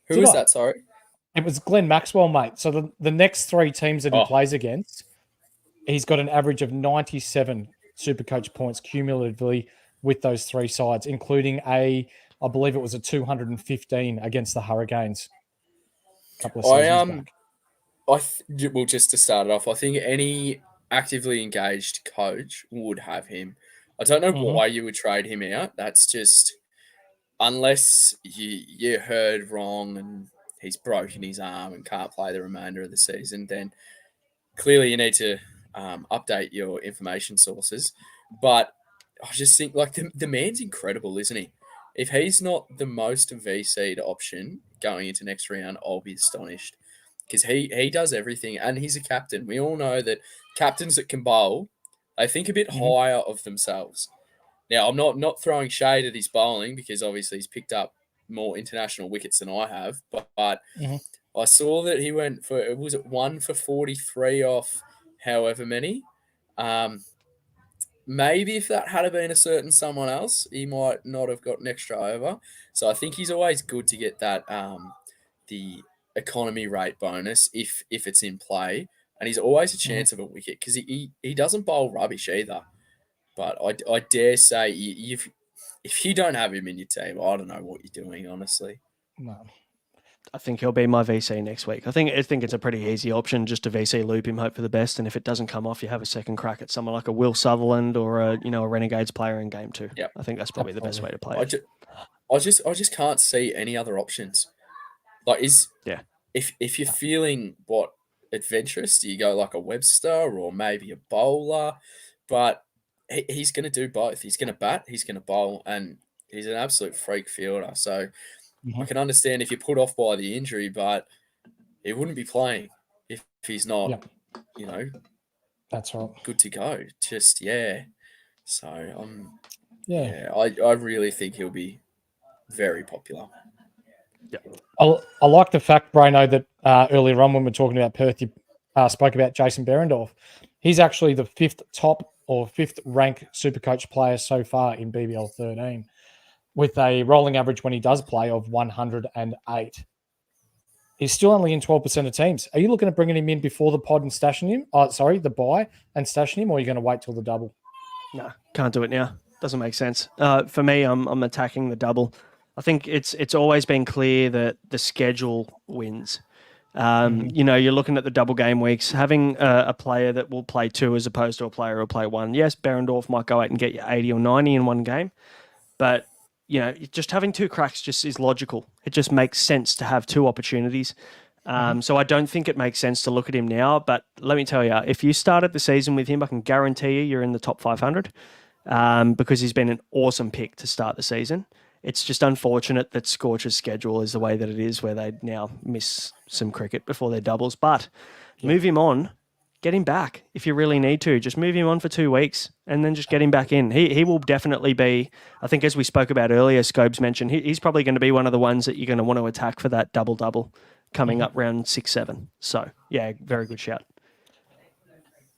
Who was that? Sorry. It was Glenn Maxwell, mate. So the next 3 teams that he plays against, he's got an average of 97 Supercoach points cumulatively with those 3 sides, including I believe it was a 215 against the Hurricanes. Couple of seasons back. Well, just to start it off, I think any actively engaged coach would have him. I don't know why you would trade him out. That's just, unless you heard wrong and he's broken his arm and can't play the remainder of the season, then clearly you need to update your information sources. But I just think the man's incredible, isn't he? If he's not the most VC'd option going into next round, I'll be astonished because he does everything and he's a captain. We all know that captains that can bowl, they think a bit higher of themselves. Now, I'm not throwing shade at his bowling because obviously he's picked up more international wickets than I have, but I saw that he went for, was it 1 for 43 off however many? Maybe if that had been a certain someone else, he might not have got an extra over. So I think he's always good to get that the economy rate bonus if it's in play, and he's always a chance of a wicket because he doesn't bowl rubbish either. But I dare say if you don't have him in your team, I don't know what you're doing, honestly. No. I think he'll be my VC next week. I think it's a pretty easy option just to VC loop him, hope for the best, and if it doesn't come off, you have a second crack at someone like a Will Sutherland or a Renegades player in game 2. Yep. I think that's probably the best way to play it. I just can't see any other options. Like if you're feeling adventurous, do you go like a Webster or maybe a bowler? But he's going to do both. He's going to bat, he's going to bowl, and he's an absolute freak fielder. So I can understand if you're put off by the injury, but he wouldn't be playing if he's not, that's right, good to go. Just So I really think he'll be very popular. Yeah, I like the fact, Brano, that earlier on when we were talking about Perth, you spoke about Jason Behrendorff. He's actually the 5th rank Supercoach player so far in BBL 13, with a rolling average when he does play of 108. He's still only in 12% of teams. Are you looking at bringing him in before the pod and stashing him? The buy and stashing him, or are you going to wait till the double? No, can't do it now. Doesn't make sense. For me, I'm attacking the double. I think it's always been clear that the schedule wins. You're looking at the double game weeks, having a player that will play 2 as opposed to a player who will play 1. Yes, Behrendorff might go out and get you 80 or 90 in one game, but just having 2 cracks just is logical. It just makes sense to have 2 opportunities. So I don't think it makes sense to look at him now, but let me tell you, if you started the season with him, I can guarantee you're in the top 500 because he's been an awesome pick to start the season. It's just unfortunate that Scorcher's schedule is the way that it is, where they now miss some cricket before their doubles. But move him on, get him back if you really need to. Just move him on for 2 weeks and then just get him back in. He will definitely be, I think as we spoke about earlier, Scobes mentioned, he's probably going to be one of the ones that you're going to want to attack for that double-double coming up round 6-7. So, yeah, very good shout.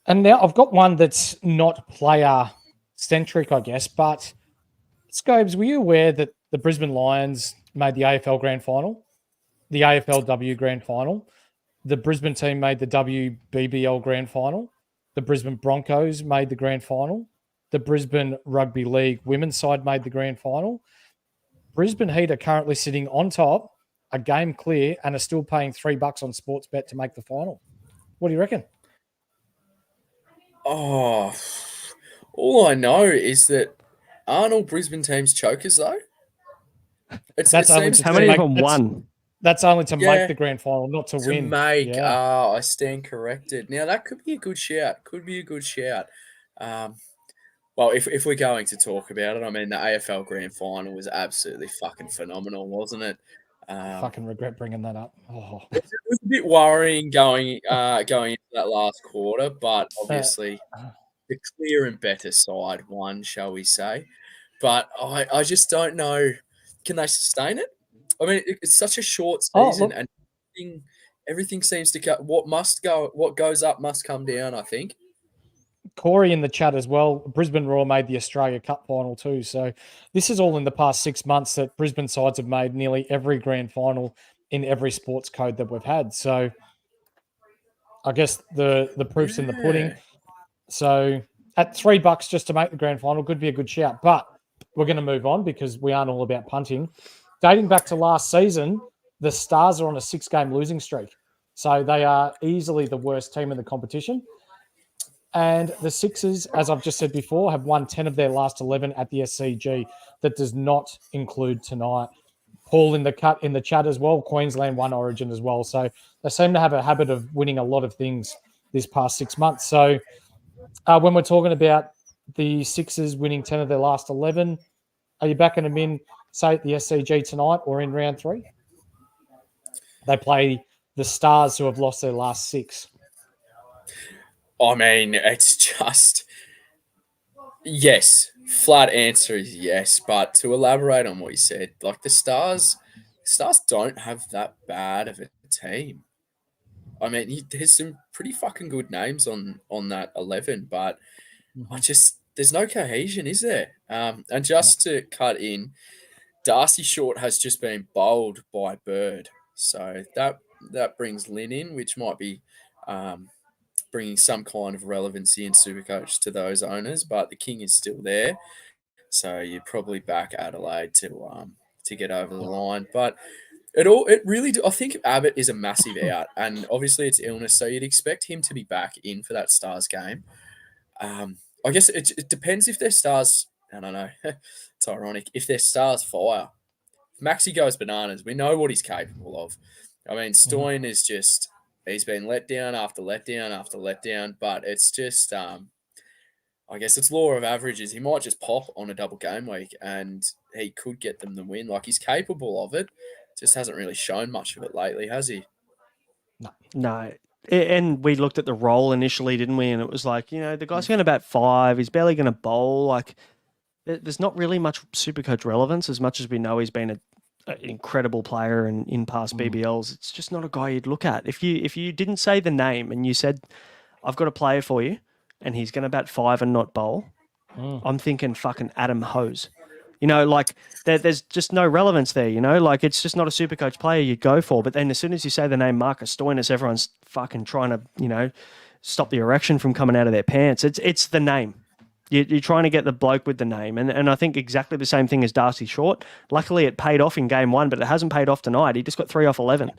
And now I've got one that's not player-centric, I guess, but Scobes, were you aware that the Brisbane Lions made the AFL Grand Final, the AFLW Grand Final, the Brisbane team made the WBBL Grand Final, the Brisbane Broncos made the Grand Final, the Brisbane Rugby League women's side made the Grand Final, Brisbane Heat are currently sitting on top, a game clear, and are still paying $3 on Sportsbet to make the final. What do you reckon? Oh, all I know is that aren't all Brisbane teams chokers though? How many of them won? That's only to make the grand final, not to win. I stand corrected. Now that could be a good shout. Well, if we're going to talk about it, I mean the AFL Grand Final was absolutely fucking phenomenal, wasn't it? Fucking regret bringing that up. Oh. It was a bit worrying going into that last quarter, but obviously the clear and better side won, shall we say? But I just don't know. Can they sustain it? I mean, it's such a short season, and everything seems to go. What goes up must come down, I think. Corey in the chat as well. Brisbane Roar made the Australia Cup final too. So this is all in the past 6 months that Brisbane sides have made nearly every grand final in every sports code that we've had. So I guess the proof's in the pudding. So at $3 just to make the grand final could be a good shout. But we're going to move on because we aren't all about punting. Dating back to last season, the Stars are on a 6-game losing streak. So they are easily the worst team in the competition. And the Sixers, as I've just said before, have won 10 of their last 11 at the SCG. That does not include tonight. Paul in the chat as well. Queensland won Origin as well. So they seem to have a habit of winning a lot of things this past 6 months. So when we're talking about the Sixers winning 10 of their last 11, are you backing them in, say, at the SCG tonight or in round 3? They play the Stars, who have lost their last 6. I mean, it's just yes. Flat answer is yes. But to elaborate on what you said, like the Stars don't have that bad of a team. I mean, there's some pretty fucking good names on that 11, but there's no cohesion, is there? And just to cut in, Darcy Short has just been bowled by Bird, so that brings Lynn in, which might be bringing some kind of relevancy in Supercoach to those owners, but the king is still there. So you'd probably back Adelaide to get over the line. But It really do. I think Abbott is a massive out, and obviously it's illness, so you'd expect him to be back in for that Stars game. I guess it depends if their Stars. I don't know. It's ironic if their Stars fire. If Maxi goes bananas, we know what he's capable of. I mean, Stoyne is just he's been let down after letdown after letdown, but it's just I guess it's law of averages. He might just pop on a double game week, and he could get them the win. Like he's capable of it. Just hasn't really shown much of it lately, has he? No. And we looked at the role initially, didn't we? And it was like, the guy's going to bat 5. He's barely going to bowl. Like, there's not really much Supercoach relevance as much as we know he's been an incredible player and in past BBLs. It's just not a guy you'd look at. If you didn't say the name and you said, I've got a player for you and he's going to bat 5 and not bowl, I'm thinking fucking Adam Hose. There's just no relevance there, Like, it's just not a Supercoach player you'd go for. But then as soon as you say the name Marcus Stoinis, everyone's fucking trying to, stop the erection from coming out of their pants. It's the name. You're trying to get the bloke with the name. And I think exactly the same thing as Darcy Short. Luckily, it paid off in game 1, but it hasn't paid off tonight. He just got 3 off 11.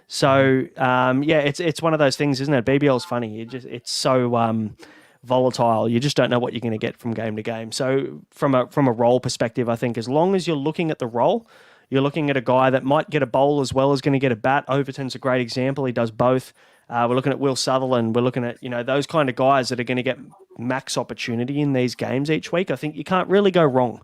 So, it's one of those things, isn't it? BBL's funny. It's so... volatile. You just don't know what you're going to get from game to game. So from a role perspective, I think as long as you're looking at the role, you're looking at a guy that might get a bowl as well as going to get a bat. Overton's a great example. He does both. We're looking at Will Sutherland. We're looking at, those kind of guys that are going to get max opportunity in these games each week. I think you can't really go wrong.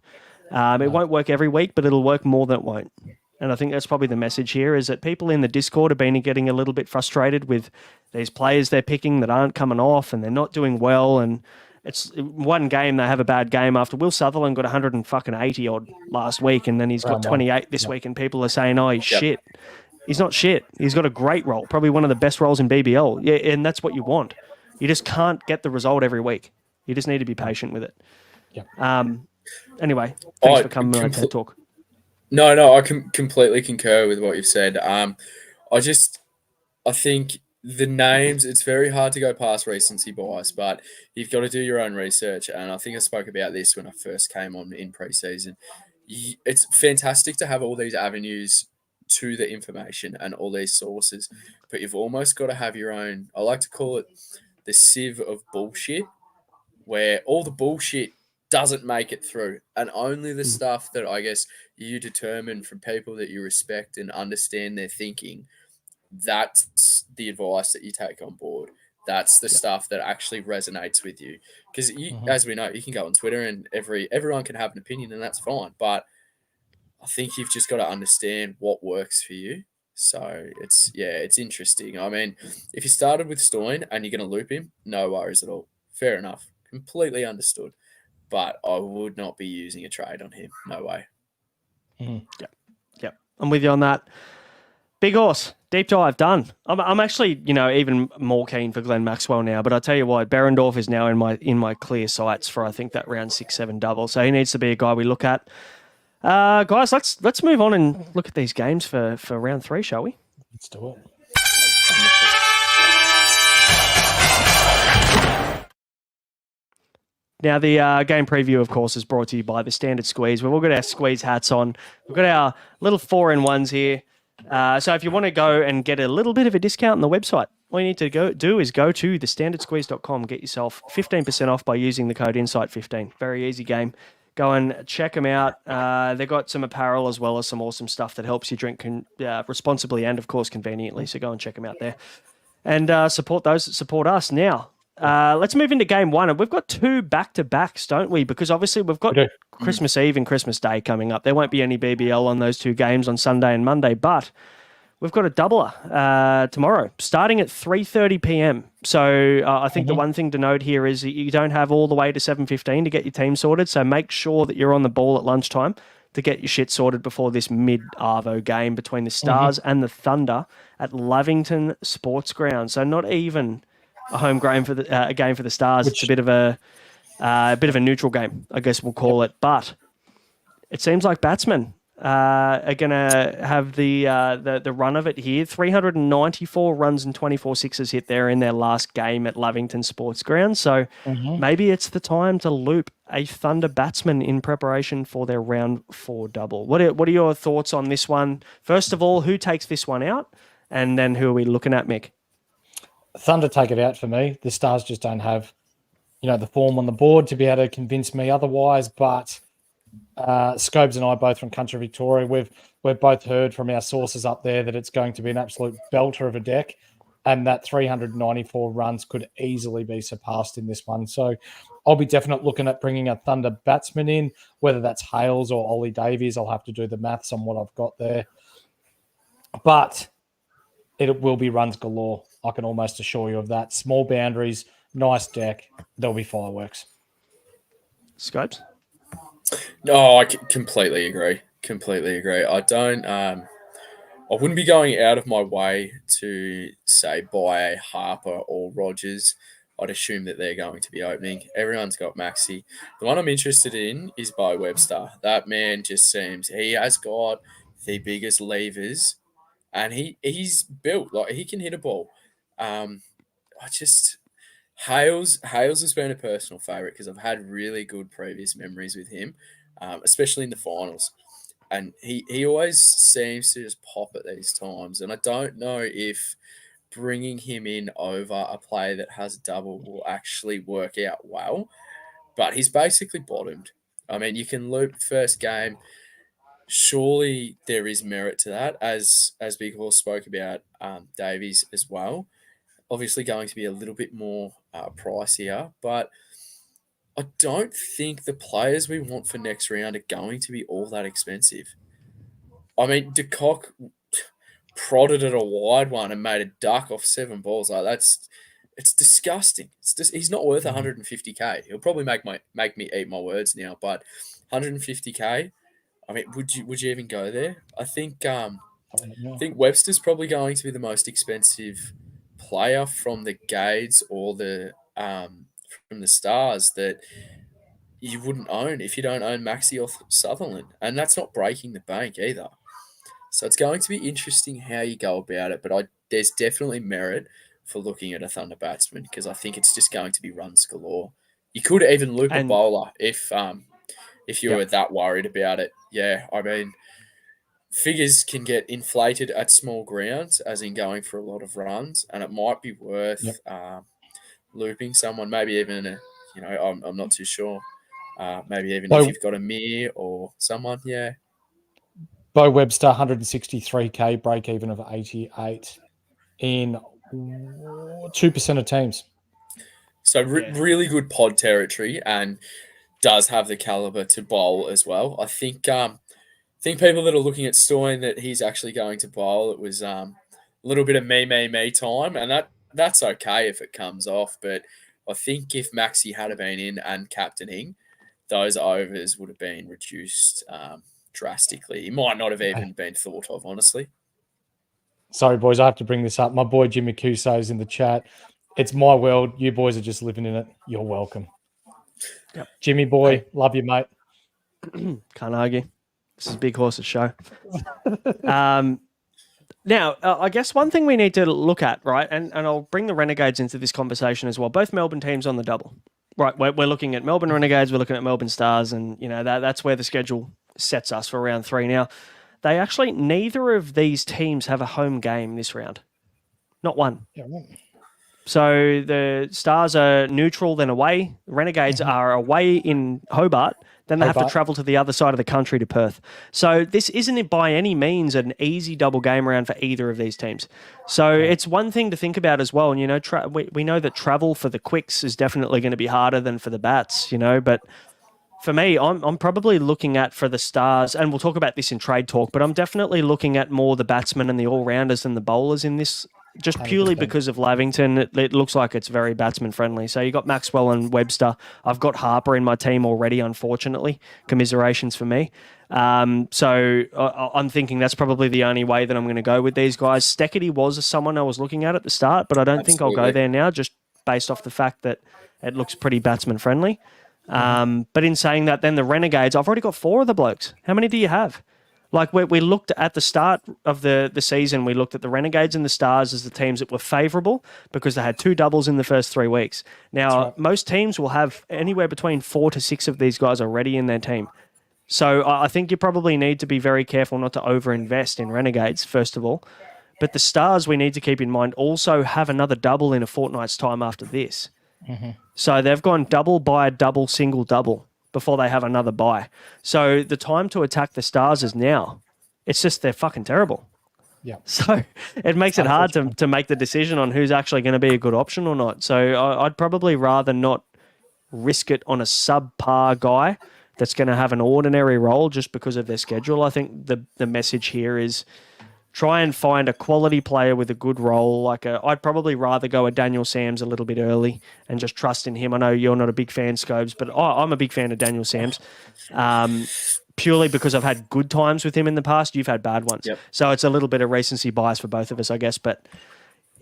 It won't work every week, but it'll work more than it won't. And I think that's probably the message here is that people in the Discord have been getting a little bit frustrated with these players they're picking that aren't coming off and they're not doing well. And it's one game, they have a bad game after. Will Sutherland got 180 odd last week and then he's got 28 this week and people are saying, oh, he's shit. He's not shit. He's got a great role, probably one of the best roles in BBL. Yeah, and that's what you want. You just can't get the result every week. You just need to be patient with it. Anyway, thanks for coming on to talk. No, I completely concur with what you've said. I think the names, it's very hard to go past recency bias, but you've got to do your own research. And I think I spoke about this when I first came on in preseason. It's fantastic to have all these avenues to the information and all these sources, but you've almost got to have your own, I like to call it the sieve of bullshit, where all the bullshit doesn't make it through, and only the stuff that I guess you determine from people that you respect and understand their thinking, that's the advice that you take on board. That's the stuff that actually resonates with you. Because as we know, you can go on Twitter and everyone can have an opinion and that's fine. But I think you've just got to understand what works for you. So it's interesting. I mean, if you started with Stoyne and you're going to loop him, no worries at all. Fair enough. Completely understood. But I would not be using a trade on him. No way. Yep. I'm with you on that. Big Horse, deep dive, done. I'm actually, even more keen for Glenn Maxwell now. But I tell you what, Berendorf is now in my clear sights for I think that round 6-7 double. So he needs to be a guy we look at. Guys, let's move on and look at these games for round 3, shall we? Let's do it. Now, the game preview, of course, is brought to you by the Standard Squeeze. We've all got our squeeze hats on. We've got our little 4-in-1s here. So if you want to go and get a little bit of a discount on the website, all you need to go to thestandardsqueeze.com. Get yourself 15% off by using the code INSIGHT15. Very easy game. Go and check them out. They've got some apparel as well as some awesome stuff that helps you drink responsibly and, of course, conveniently. So go and check them out there. And support those that support us. Now, let's move into game 1. And we've got 2 back-to-backs, don't we? Because obviously we've got Christmas Eve and Christmas Day coming up. There won't be any BBL on those 2 games on Sunday and Monday, but we've got a doubler tomorrow, starting at 3:30 p.m. So I think the one thing to note here is that you don't have all the way to 7:15 to get your team sorted. So make sure that you're on the ball at lunchtime to get your shit sorted before this mid-arvo game between the Stars and the Thunder at Lavington Sports Ground. So not even a home game for a game for the Stars. It's a bit of a neutral game, I guess we'll call it. But it seems like batsmen are going to have the run of it here. 394 runs and 24 sixes hit there in their last game at Lavington Sports Ground. So maybe it's the time to loop a Thunder batsman in preparation for their round 4 double. What are your thoughts on this one? First of all, who takes this one out? And then who are we looking at, Mick? Thunder take it out for me. The Stars just don't have, the form on the board to be able to convince me otherwise. But Scobes and I, both from Country Victoria, we've both heard from our sources up there that it's going to be an absolute belter of a deck, and that 394 runs could easily be surpassed in this one. So I'll be definitely looking at bringing a Thunder batsman in, whether that's Hales or Ollie Davies. I'll have to do the maths on what I've got there. But it will be runs galore. I can almost assure you of that. Small boundaries, nice deck. There'll be fireworks. Scopes? No, I completely agree. I don't. I wouldn't be going out of my way to say buy a Harper or Rogers. I'd assume that they're going to be opening. Everyone's got Maxi. The one I'm interested in is Bo Webster. That man just seems he has got the biggest levers, and he's built like he can hit a ball. Hales has been a personal favourite because I've had really good previous memories with him, especially in the finals. And he always seems to just pop at these times. And I don't know if bringing him in over a player that has a double will actually work out well. But he's basically bottomed. I mean, you can loop first game. Surely there is merit to that, as Big Horse spoke about Davies as well. Obviously going to be a little bit more pricier, but I don't think the players we want for next round are going to be all that expensive. I mean, De Kock prodded at a wide one and made a duck off 7 balls. It's disgusting. He's not worth 150k. He'll probably make me eat my words now, but 150k. I mean, would you even go there? I think Webster's probably going to be the most expensive player from the Gades or from the Stars that you wouldn't own if you don't own Maxi or Sutherland, and that's not breaking the bank either. So it's going to be interesting how you go about it, but there's definitely merit for looking at a Thunder batsman because I think it's just going to be runs galore. You could even loop a bowler if you were that worried about it. Yeah, I mean, figures can get inflated at small grounds, as in going for a lot of runs, and it might be worth looping someone, maybe even I'm not too sure. Maybe even if you've got a Mir or someone, yeah. Bo Webster, 163k, break even of 88 in 2% of teams. So really good pod territory and does have the caliber to bowl as well. I think people that are looking at Stoyan that he's actually going to bowl, it was a little bit of me time, and that's okay if it comes off. But I think if Maxi had been in and captaining, those overs would have been reduced drastically. He might not have even been thought of, honestly. Sorry, boys, I have to bring this up. My boy Jimmy Cuso is in the chat. It's my world. You boys are just living in it. You're welcome. Yep. Jimmy boy, love you, mate. Can't argue. This is Big Horse's show. Now, I guess one thing we need to look at, right, and I'll bring the Renegades into this conversation as well. Both Melbourne teams on the double. Right, we're looking at Melbourne Renegades, we're looking at Melbourne Stars, and that's where the schedule sets us for round 3 now. Neither of these teams have a home game this round. Not one. Yeah, right. So the Stars are neutral, then away. Renegades are away in Hobart. Then they have to travel to the other side of the country to Perth. So this isn't by any means an easy double game round for either of these teams. So it's one thing to think about as well. And, we know that travel for the quicks is definitely going to be harder than for the bats, but for me, I'm probably looking at for the Stars, and we'll talk about this in trade talk, but I'm definitely looking at more the batsmen and the all-rounders than the bowlers in this, just purely 100%. Because of Lavington. It looks like it's very batsman-friendly. So you got Maxwell and Webster. I've got Harper in my team already, unfortunately. Commiserations for me. So I'm thinking that's probably the only way that I'm going to go with these guys. Steckety was someone I was looking at the start, but I don't think I'll go there now, just based off the fact that it looks pretty batsman-friendly. But in saying that, then the Renegades, I've already got 4 of the blokes. How many do you have? Like we looked at the start of the season, we looked at the Renegades and the Stars as the teams that were favourable because they had 2 doubles in the first 3 weeks. Now, right. most teams will have anywhere between 4 to 6 of these guys already in their team. So I think you probably need to be very careful not to overinvest in Renegades, first of all. But the Stars, we need to keep in mind, also have another double in a fortnight's time after this. So they've gone double, bye, double, single, double before they have another bye. So the time to attack the Stars is now. It's just they're fucking terrible. Yeah. So it makes it hard to make the decision on who's actually going to be a good option or not. So I'd probably rather not risk it on a subpar guy that's going to have an ordinary role just because of their schedule. I think the message here is try and find a quality player with a good role. I'd probably rather go a Daniel Sams a little bit early and just trust in him. I know you're not a big fan, Scobes, but I'm a big fan of Daniel Sams. Purely because I've had good times with him in the past. You've had bad ones. Yep. So it's a little bit of recency bias for both of us, I guess. But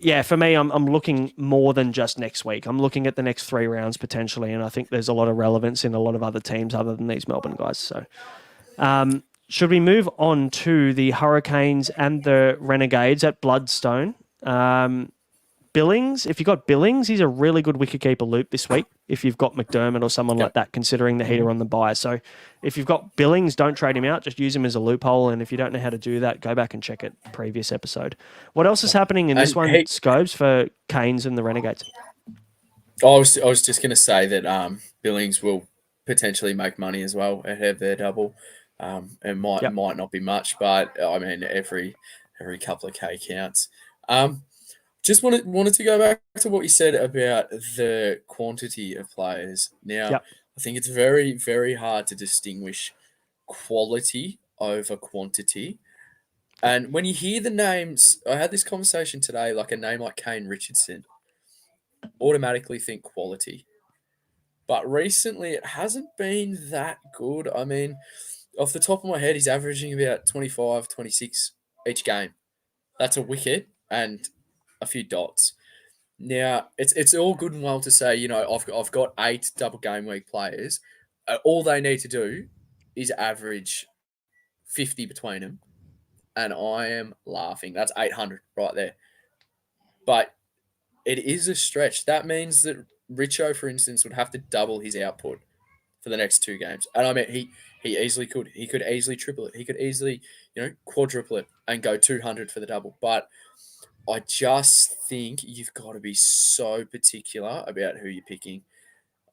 yeah, for me, I'm looking more than just next week. I'm looking at the next 3 rounds potentially, and I think there's a lot of relevance in a lot of other teams other than these Melbourne guys. So should we move on to the Hurricanes and the Renegades at Bloodstone? Billings, if you've got Billings, he's a really good wicketkeeper loop this week if you've got McDermott or someone like that, considering the heater on the bye. So if you've got Billings, don't trade him out. Just use him as a loophole. And if you don't know how to do that, go back and check it previous episode. What else is happening in this one, Scobes, for Canes and the Renegades? I was just going to say that Billings will potentially make money as well ahead of their double. It might not be much, but I mean every couple of K counts. Just wanted to go back to what you said about the quantity of players. Now, I think it's very, very hard to distinguish quality over quantity. And when you hear the names, I had this conversation today, like a name like Kane Richardson, automatically think quality. But recently, it hasn't been that good. I mean, off the top of my head, he's averaging about 25, 26 each game. That's a wicket and a few dots. Now, it's all good and well to say, you know, I've got 8 double game week players. All they need to do is average 50 between them, and I am laughing. That's 800 right there. But it is a stretch. That means that Richo, for instance, would have to double his output for the next 2 games. And I mean, he easily could. He could easily triple it. He could easily, quadruple it and go 200 for the double. But I just think you've got to be so particular about who you're picking.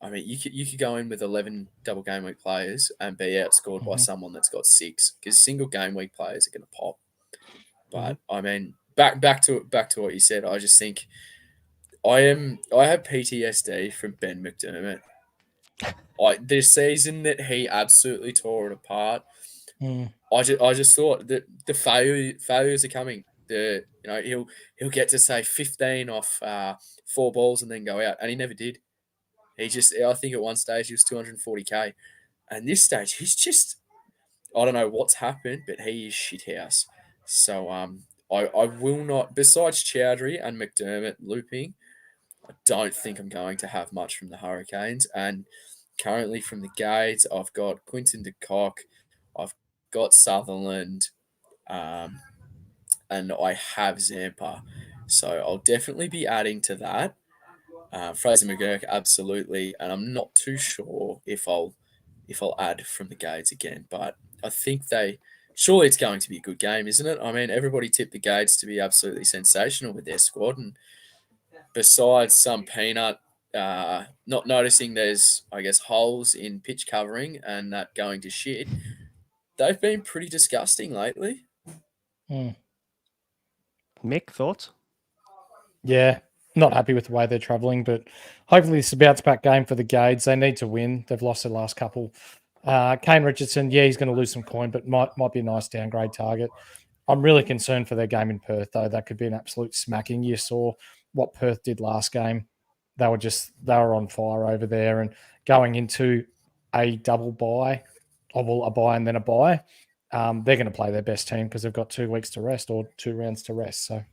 I mean, you could go in with 11 double game week players and be outscored by someone that's got 6, because single game week players are going to pop. But I mean, back to what you said. I just think I have PTSD from Ben McDermott. This season that he absolutely tore it apart. I just thought that the failures are coming. He'll get to say 15 off 4 balls and then go out, and he never did. I think at one stage he was 240k, and this stage he's just, I don't know what's happened, but he is shithouse. So I will not, besides Chowdhury and McDermott looping, I don't think I'm going to have much from the Hurricanes. And currently from the Gades, I've got Quinton de Kock, I've got Sutherland, and I have Zampa. So I'll definitely be adding to that. Fraser McGurk, absolutely. And I'm not too sure if I'll add from the Gades again. But I think surely it's going to be a good game, isn't it? I mean, everybody tipped the Gades to be absolutely sensational with their squad. And besides some peanut, not noticing there's, I guess, holes in pitch covering and that going to shit, they've been pretty disgusting lately. Mick, thoughts? Yeah, not happy with the way they're travelling, but hopefully it's a bounce-back game for the Gades. They need to win. They've lost their last couple. Kane Richardson, he's going to lose some coin, but might be a nice downgrade target. I'm really concerned for their game in Perth, though. That could be an absolute smacking. You saw what Perth did last game. They were on fire over there, and going into a double bye, a bye and then a bye, they're going to play their best team because they've got 2 weeks to rest or 2 rounds to rest. So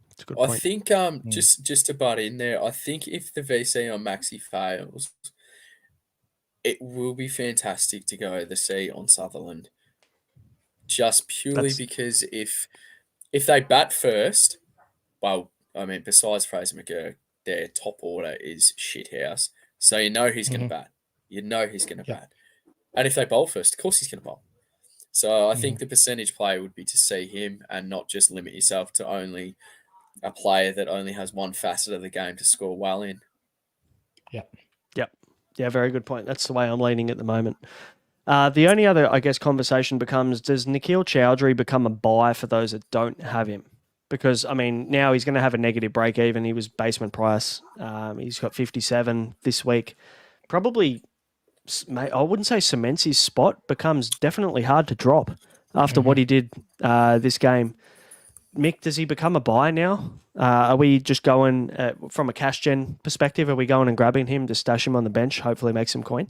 it's a good point. I think just to butt in there, I think if the VC on Maxi fails, it will be fantastic to go the C on Sutherland. just purely because if they bat first, well, I mean, besides Fraser McGurk, their top order is shithouse. So you know he's going to bat. You know he's going to bat. And if they bowl first, of course he's going to bowl. So I think the percentage play would be to see him and not just limit yourself to only a player that only has one facet of the game to score well in. Yeah, very good point. That's the way I'm leaning at the moment. The only other, I guess, conversation becomes, does Nikhil Chowdhury become a buy for those that don't have him? Because, I mean, now he's going to have a negative break even. He was basement price. He's got 57 this week. Probably, I wouldn't say cements his spot, becomes definitely hard to drop after what he did this game. Mick, does he become a buy now? Are we just going, from a cash gen perspective, are we going and grabbing him to stash him on the bench, hopefully make some coin?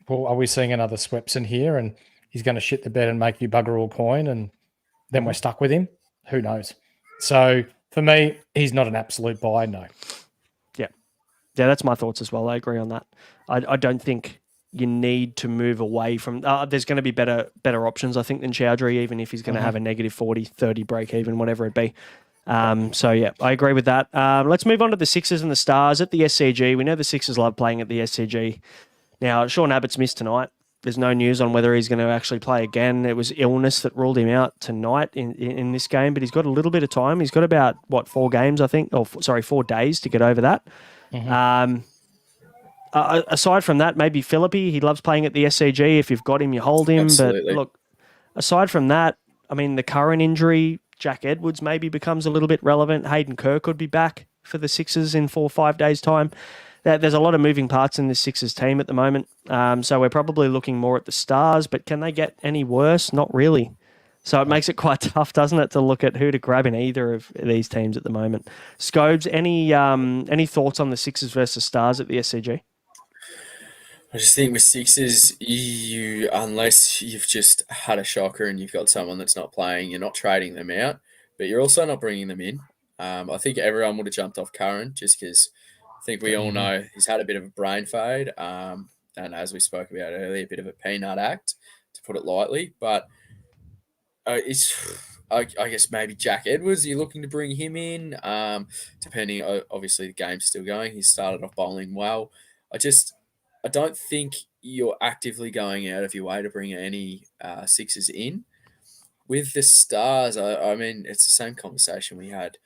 Well, are we seeing another Swepson here and he's going to shit the bed and make you bugger all coin and then we're stuck with him? Who knows? So for me, he's not an absolute buy, no. Yeah, that's my thoughts as well. I agree on that. I don't think you need to move away from... there's going to be better options, I think, than Chowdhury, even if he's going to have a negative 40, 30 break even, whatever it be. So, yeah, I agree with that. Let's move on to the Sixers and the Stars at the SCG. We know the Sixers love playing at the SCG. Now, Sean Abbott's missed tonight. There's no news on whether he's going to actually play again. It was illness that ruled him out tonight in this game, but he's got a little bit of time. He's got about, 4 games, I think, 4 days to get over that. Aside from that, maybe Philippi. He loves playing at the SCG. If you've got him, you hold him. Absolutely. But look, aside from that, I mean, the current injury, Jack Edwards maybe becomes a little bit relevant. Hayden Kerr could be back for the Sixers in 4 or 5 days' time. There's a lot of moving parts in this Sixers team at the moment. So we're probably looking more at the Stars, but can they get any worse? Not really. So it makes it quite tough, doesn't it, to look at who to grab in either of these teams at the moment. Scobes, any thoughts on the Sixers versus Stars at the SCG? I just think with Sixers, unless you've just had a shocker and you've got someone that's not playing, you're not trading them out, but you're also not bringing them in. I think everyone would have jumped off Curran just because I think we all know he's had a bit of a brain fade. And as we spoke about earlier, a bit of a peanut act, to put it lightly. But I guess maybe Jack Edwards, you're looking to bring him in, depending, obviously the game's still going. He started off bowling well. I don't think you're actively going out of your way to bring any Sixers in. With the Stars, I mean, it's the same conversation we had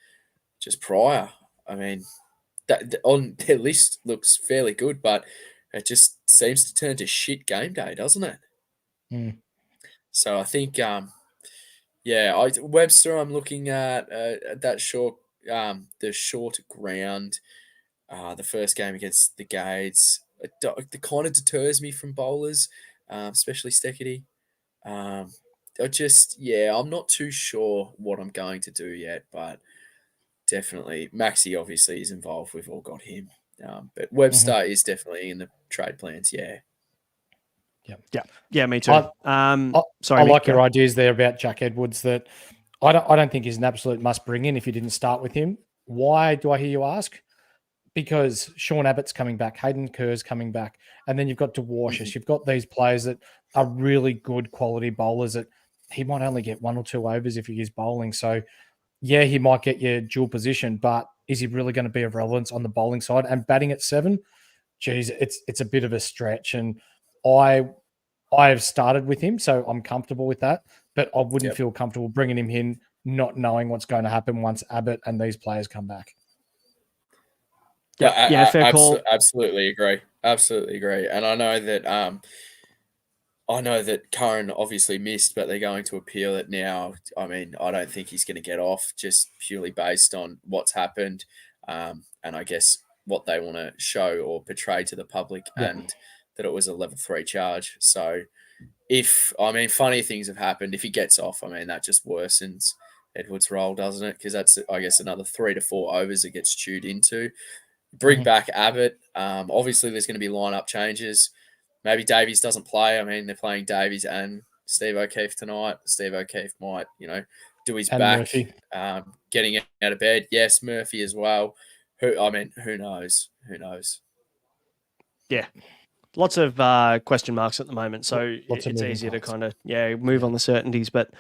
just prior. I mean, that on their list looks fairly good, but it just seems to turn to shit game day, doesn't it? So I think, Webster, I'm looking at that short, the short ground, the first game against the Gades. It kind of deters me from bowlers, especially Steketee. I'm not too sure what I'm going to do yet, but definitely Maxi obviously is involved. We've all got him. But Webster is definitely in the trade plans, yeah. Yeah, me too. I like your ideas there about Jack Edwards, that I don't think he's an absolute must bring in if you didn't start with him. Why do I hear you ask? Because Sean Abbott's coming back, Hayden Kerr's coming back, and then you've got DeWarshus. You've got these players that are really good quality bowlers that he might only get 1 or 2 overs if he is bowling. So, yeah, he might get you dual position, but is he really going to be of relevance on the bowling side? And batting at 7, geez, it's a bit of a stretch. And I have started with him, so I'm comfortable with that. But I wouldn't feel comfortable bringing him in, not knowing what's going to happen once Abbott and these players come back. Fair call. Absolutely agree. Absolutely agree. And I know that Curran obviously missed, but they're going to appeal it now. I mean, I don't think he's going to get off just purely based on what's happened, and I guess what they want to show or portray to the public, and that it was a level 3 charge. So, funny things have happened. If he gets off, I mean, that just worsens Edwards' role, doesn't it? Because that's, I guess, another 3 to 4 overs it gets chewed into. Bring back Abbott. Obviously, there's going to be lineup changes. Maybe Davies doesn't play. I mean, they're playing Davies and Steve O'Keefe tonight. Steve O'Keefe might, do his back, getting out of bed. Yes, Murphy as well. Who knows? Who knows? Yeah, lots of question marks at the moment, so Lots of it's moving easier to parts. kind of move on the certainties. But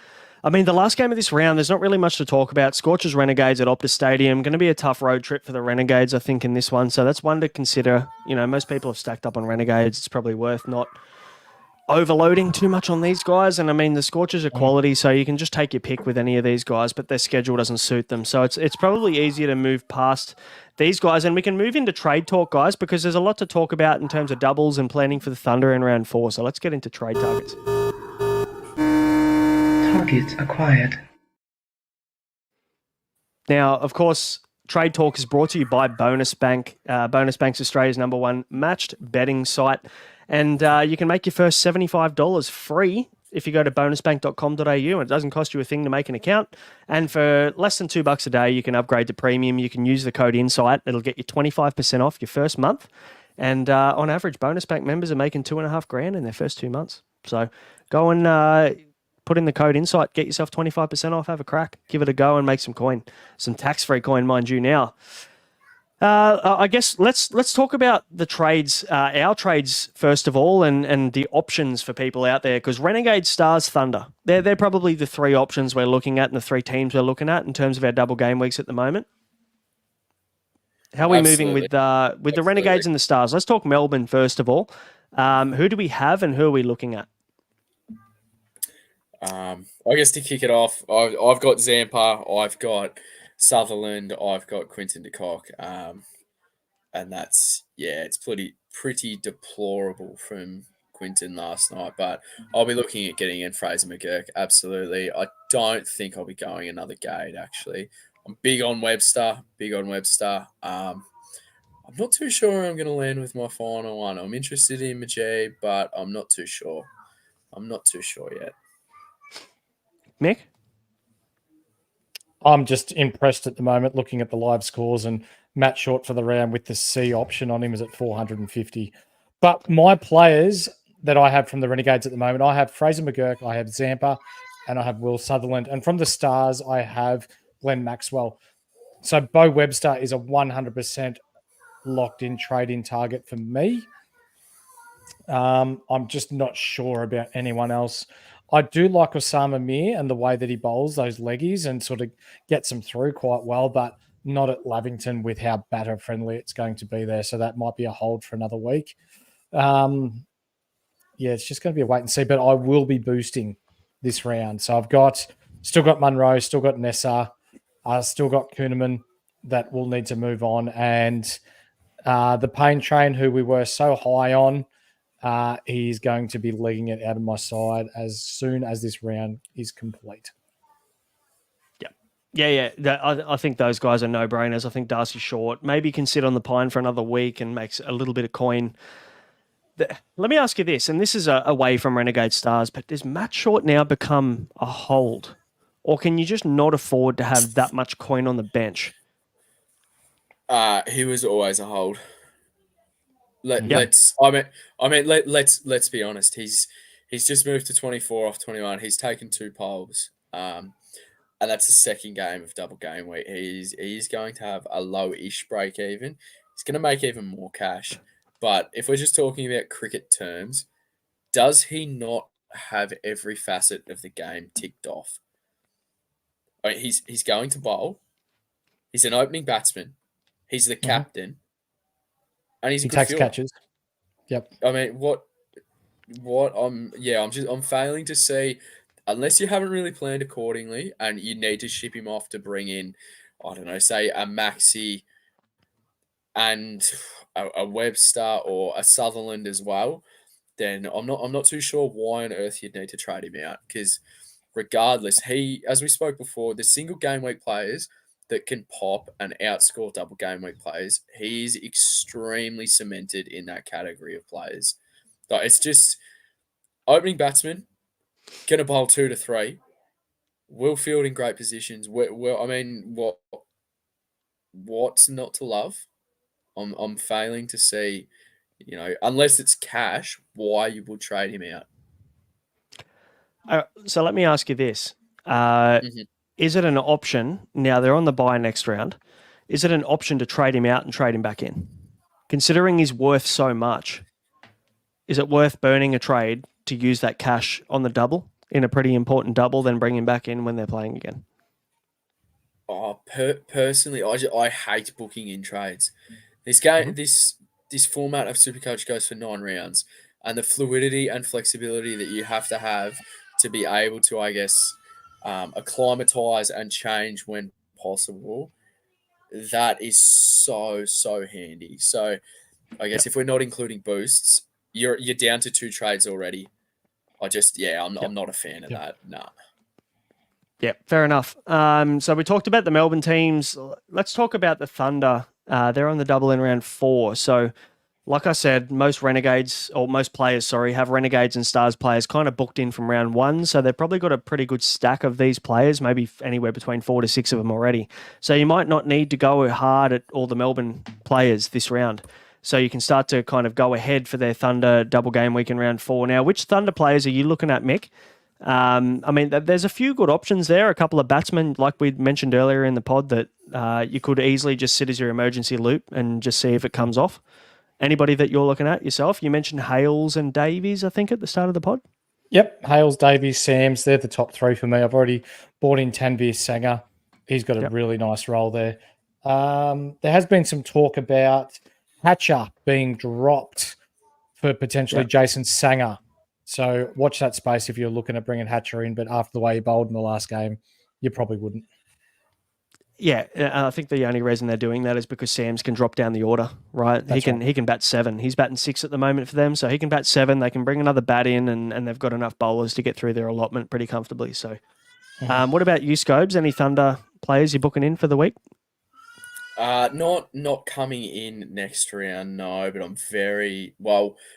I mean, the last game of this round, there's not really much to talk about. Scorchers Renegades at Optus Stadium, going to be a tough road trip for the Renegades, I think, in this one. So that's one to consider. Most people have stacked up on Renegades. It's probably worth not overloading too much on these guys. And I mean, the Scorchers are quality, so you can just take your pick with any of these guys, but their schedule doesn't suit them. So it's probably easier to move past these guys, and we can move into trade talk, guys, because there's a lot to talk about in terms of doubles and planning for the Thunder in round 4. So let's get into trade targets. Targets acquired. Now, of course, Trade Talk is brought to you by Bonus Bank. Bonus Bank's Australia's #1 matched betting site. And you can make your first $75 free if you go to bonusbank.com.au, and it doesn't cost you a thing to make an account. And for less than $2 a day, you can upgrade to premium. You can use the code INSIGHT. It'll get you 25% off your first month. And on average, Bonus Bank members are making $2,500 in their first 2 months. So go and put in the code INSIGHT, get yourself 25% off, have a crack, give it a go and make some coin. Some tax-free coin, mind you, now. I guess let's talk about the trades, our trades first of all, and the options for people out there, because Renegade, Stars, Thunder, they're probably the 3 options we're looking at and the 3 teams we're looking at in terms of our double game weeks at the moment. How are we moving with the Renegades and the Stars? Let's talk Melbourne first of all. Who do we have and who are we looking at? I guess to kick it off, I've got Zampa, I've got Sutherland, I've got Quinton de Kock, and that's it's pretty deplorable from Quinton last night. But I'll be looking at getting in Fraser McGurk. Absolutely, I don't think I'll be going another Gade. Actually, I'm big on Webster. I'm not too sure I'm going to land with my final one. I'm interested in Majee, but I'm not too sure. Yet. Mick? I'm just impressed at the moment looking at the live scores, and Matt Short for the round with the C option on him is at 450. But my players that I have from the Renegades at the moment, I have Fraser McGurk, I have Zampa, and I have Will Sutherland. And from the Stars, I have Glenn Maxwell. So Bo Webster is a 100% locked-in trade-in target for me. I'm just not sure about anyone else. I do like Osama Mir and the way that he bowls those leggies and sort of gets them through quite well, but not at Lavington with how batter-friendly it's going to be there. So that might be a hold for another week. It's just going to be a wait and see, but I will be boosting this round. So I've still got Munro, still got Nessa, still got Kuhneman that will need to move on. And the Payne Train, who we were so high on, he's going to be legging it out of my side as soon as this round is complete. Yeah. I think those guys are no-brainers. I think Darcy Short maybe can sit on the pine for another week and makes a little bit of coin. Let me ask you this, and this is away from Renegade Stars, but does Matt Short now become a hold? Or can you just not afford to have that much coin on the bench? He was always a hold. Let's be honest. He's just moved to 24 off 21. He's taken 2 poles, and that's the second game of double game week. He's going to have a low-ish break even. He's going to make even more cash. But if we're just talking about cricket terms, does he not have every facet of the game ticked off? I mean, he's going to bowl. He's an opening batsman. He's the captain. And he takes catches. Yep. I mean, I'm failing to see, unless you haven't really planned accordingly and you need to ship him off to bring in, I don't know, say a Maxi and a Webster or a Sutherland as well, then I'm not too sure why on earth you'd need to trade him out, because regardless, as we spoke before, the single game week players that can pop and outscore double game week players, he's extremely cemented in that category of players. Like, it's just opening batsman, going to bowl 2 to 3, will field in great positions. What's not to love? I'm failing to see, unless it's cash, why you would trade him out. So let me ask you this. Is it an option, now they're on the bye next round, is it an option to trade him out and trade him back in? Considering he's worth so much. is it worth burning a trade to use that cash on the double in a pretty important double, then bring him back in when they're playing again? Oh, personally, I hate booking in trades. This game, this format of Supercoach goes for 9 rounds, and the fluidity and flexibility that you have to be able to, I guess, acclimatize and change when possible, that is so handy. So, I guess if we're not including boosts, you're down to 2 trades already. I'm not a fan of that. Nah. Yeah, fair enough. So we talked about the Melbourne teams. Let's talk about the Thunder. They're on the double in round 4. So, like I said, most players, have Renegades and Stars players kind of booked in from round 1. So they've probably got a pretty good stack of these players, maybe anywhere between 4 to 6 of them already. So you might not need to go hard at all the Melbourne players this round. So you can start to kind of go ahead for their Thunder double game week in round 4. Now, which Thunder players are you looking at, Mick? There's a few good options there. A couple of batsmen, like we mentioned earlier in the pod, that you could easily just sit as your emergency loop and just see if it comes off. Anybody that you're looking at yourself? You mentioned Hales and Davies, I think, at the start of the pod. Yep, Hales, Davies, Sams, they're the top 3 for me. I've already bought in Tanvir Sanger. He's got a really nice role there. There has been some talk about Hatcher being dropped for potentially Jason Sanger. So watch that space if you're looking at bringing Hatcher in, but after the way he bowled in the last game, you probably wouldn't. Yeah, I think the only reason they're doing that is because Sams can drop down the order, right? He can bat 7. He's batting 6 at the moment for them, so he can bat 7. They can bring another bat in, and they've got enough bowlers to get through their allotment pretty comfortably. So, what about you, Scobes? Any Thunder players you're booking in for the week? Not coming in next round, no, but I'm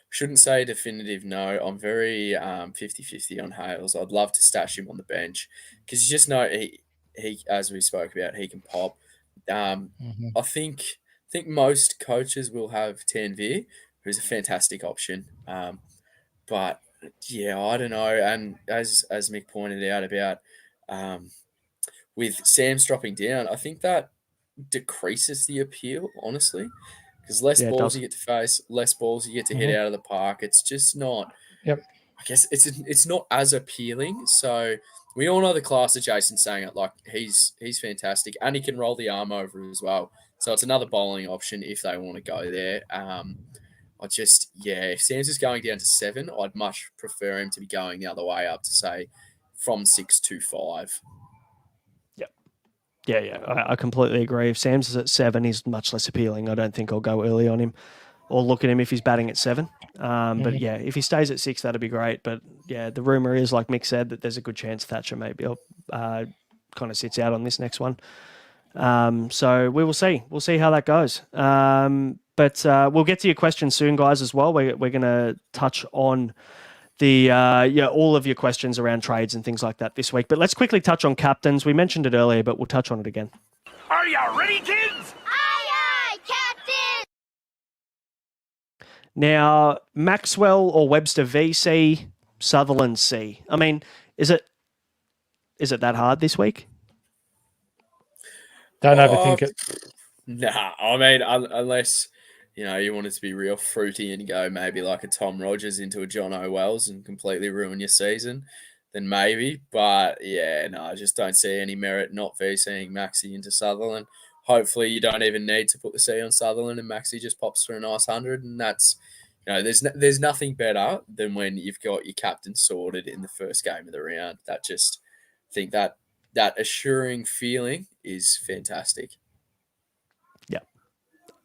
shouldn't say definitive no. I'm very 50-50 on Hales. I'd love to stash him on the bench because you just know he as we spoke about, he can pop. I think most coaches will have Tanvir, who's a fantastic option. But yeah, I don't know. And as Mick pointed out about with Sam's dropping down, I think that decreases the appeal, honestly, because less balls you get to face, less balls you get to hit out of the park. It's just not. Yep. I guess it's not as appealing. So we all know the class of Jason Sanger. Like he's fantastic, and he can roll the arm over as well. So it's another bowling option if they want to go there. If Sam's is going down to 7, I'd much prefer him to be going the other way up to say from 6 to 5. Yeah, I completely agree. If Sam's is at 7, he's much less appealing. I don't think I'll go early on him or look at him if he's batting at 7. But yeah, if he stays at 6, that'd be great. But yeah, the rumor is, like Mick said, that there's a good chance Thatcher maybe kind of sits out on this next one. So we will see. We'll see how that goes. But we'll get to your questions soon, guys, as well. We're going to touch on all of your questions around trades and things like that this week. But let's quickly touch on captains. We mentioned it earlier, but we'll touch on it again. Are you ready, kids? Aye, Captain! Now, Maxwell or Webster VC, Sutherland C. I mean, is it that hard this week? Don't overthink it. Nah, I mean, unless you want it to be real fruity and go maybe like a Tom Rogers into a John O'Wells and completely ruin your season, then maybe. But yeah, no, I just don't see any merit not VCing Maxi into Sutherland. Hopefully you don't even need to put the C on Sutherland and Maxi just pops for a nice 100. And that's, there's nothing better than when you've got your captain sorted in the first game of the round. I think that assuring feeling is fantastic.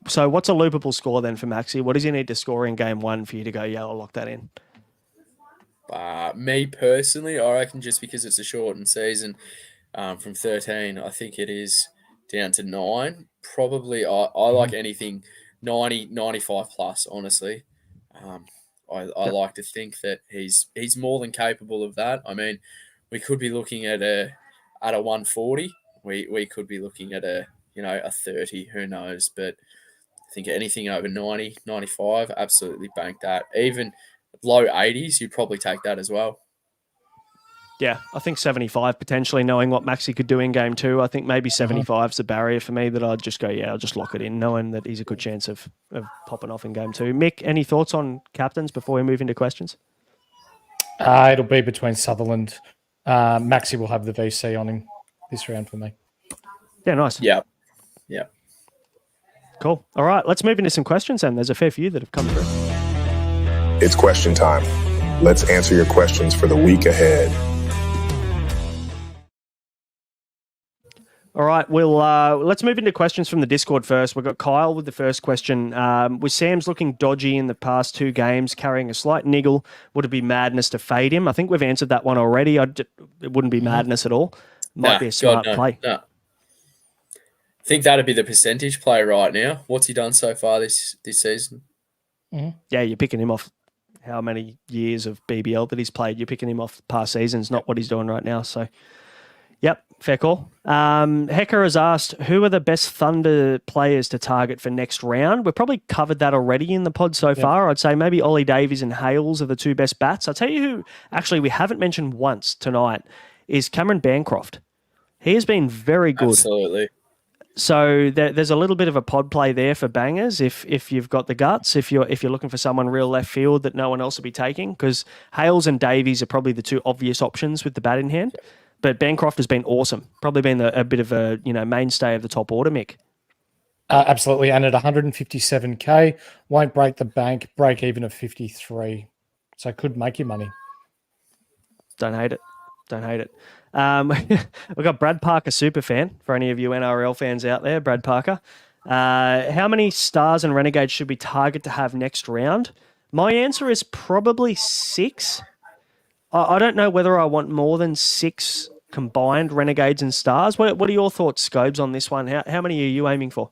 So what's a loopable score then for Maxi? What does he need to score in game 1 for you to go, yeah, I'll lock that in? Me personally, I reckon just because it's a shortened season from 13, I think it is down to 9. Probably I like anything 90, 95 plus, honestly. I like to think that he's more than capable of that. I mean, we could be looking at a 140. We could be looking at a 30, who knows, but I think anything over 90, 95, absolutely bank that. Even low 80s, you'd probably take that as well. Yeah, I think 75 potentially, knowing what Maxi could do in game 2. I think maybe 75 is the barrier for me that I'd just go, I'll just lock it in, knowing that he's a good chance of popping off in game 2. Mick, any thoughts on captains before we move into questions? It'll be between Sutherland. Maxi will have the VC on him this round for me. Yeah, nice. Yeah. Cool. All right, let's move into some questions then. There's a fair few that have come through. It's question time. Let's answer your questions for the week ahead. All right, let's move into questions from the Discord first. We've got Kyle with the first question. With Sam's looking dodgy in the past 2 games, carrying a slight niggle, would it be madness to fade him? I think we've answered that one already. It wouldn't be madness at all. Might be a smart play. No. I think that'd be the percentage play right now. What's he done so far this season? Yeah, you're picking him off how many years of BBL that he's played. You're picking him off past seasons, not what he's doing right now. So, yep, fair call. Hecker has asked, who are the best Thunder players to target for next round? We've probably covered that already in the pod so far. I'd say maybe Ollie Davies and Hales are the 2 best bats. I'll tell you who actually we haven't mentioned once tonight is Cameron Bancroft. He has been very good. Absolutely. So there's a little bit of a pod play there for bangers if you've got the guts, if you're looking for someone real left field that no one else will be taking, because Hales and Davies are probably the 2 obvious options with the bat in hand. But Bancroft has been awesome, probably been a bit of a mainstay of the top order, Mick. Absolutely, and at 157k, won't break the bank, break even of 53, so could make you money. Don't hate it. We've got Brad Parker, super fan, for any of you NRL fans out there, Brad Parker. How many stars and renegades should we target to have next round? My answer is probably 6. I don't know whether I want more than 6 combined renegades and stars. What are your thoughts, Scobes, on this one? How many are you aiming for?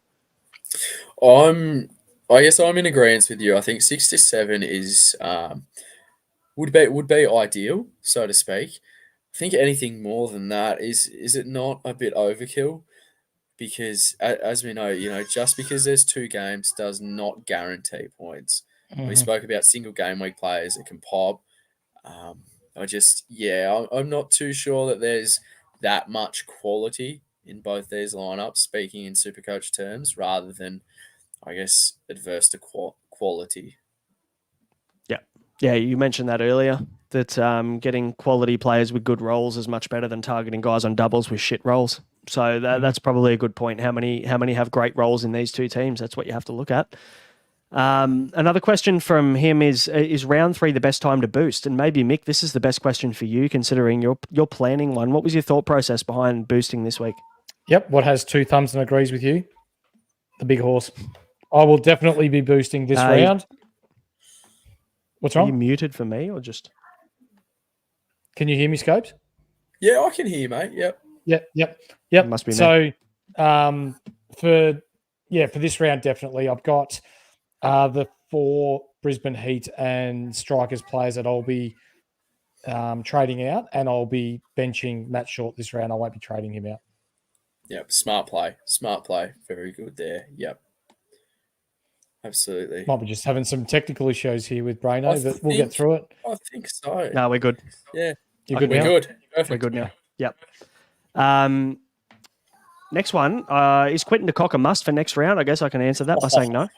I guess I'm in agreement with you. I think 6 to 7 is would be ideal, so to speak. I think anything more than that is it not a bit overkill? Because as we know, just because there's 2 games does not guarantee points. We spoke about single game week players that can pop. I'm not too sure that there's that much quality in both these lineups, speaking in Supercoach terms, rather than, I guess, adverse to quality. Yeah, you mentioned that earlier, that getting quality players with good roles is much better than targeting guys on doubles with shit roles. So that's probably a good point. How many have great roles in these 2 teams? That's what you have to look at. Another question from him is round 3 the best time to boost? And maybe, Mick, this is the best question for you, considering you're planning one. What was your thought process behind boosting this week? Yep, what has 2 thumbs and agrees with you? The big horse. I will definitely be boosting this round. What's wrong? Are you muted for me or just... Can you hear me, Scopes? Yeah, I can hear you, mate. Yep. Yep. Must be me. So, for this round, definitely, I've got the 4 Brisbane Heat and Strikers players that I'll be trading out, and I'll be benching Matt Short this round. I won't be trading him out. Yep. Smart play. Very good there. Yep. Absolutely. Might be just having some technical issues here with Braino, but we'll get through it. I think so. No, we're good. Yeah. You're good We're now? good. Perfect. We're good now. Yep. Next one, is Quinton de Kock a must for next round? I guess I can answer that by saying no.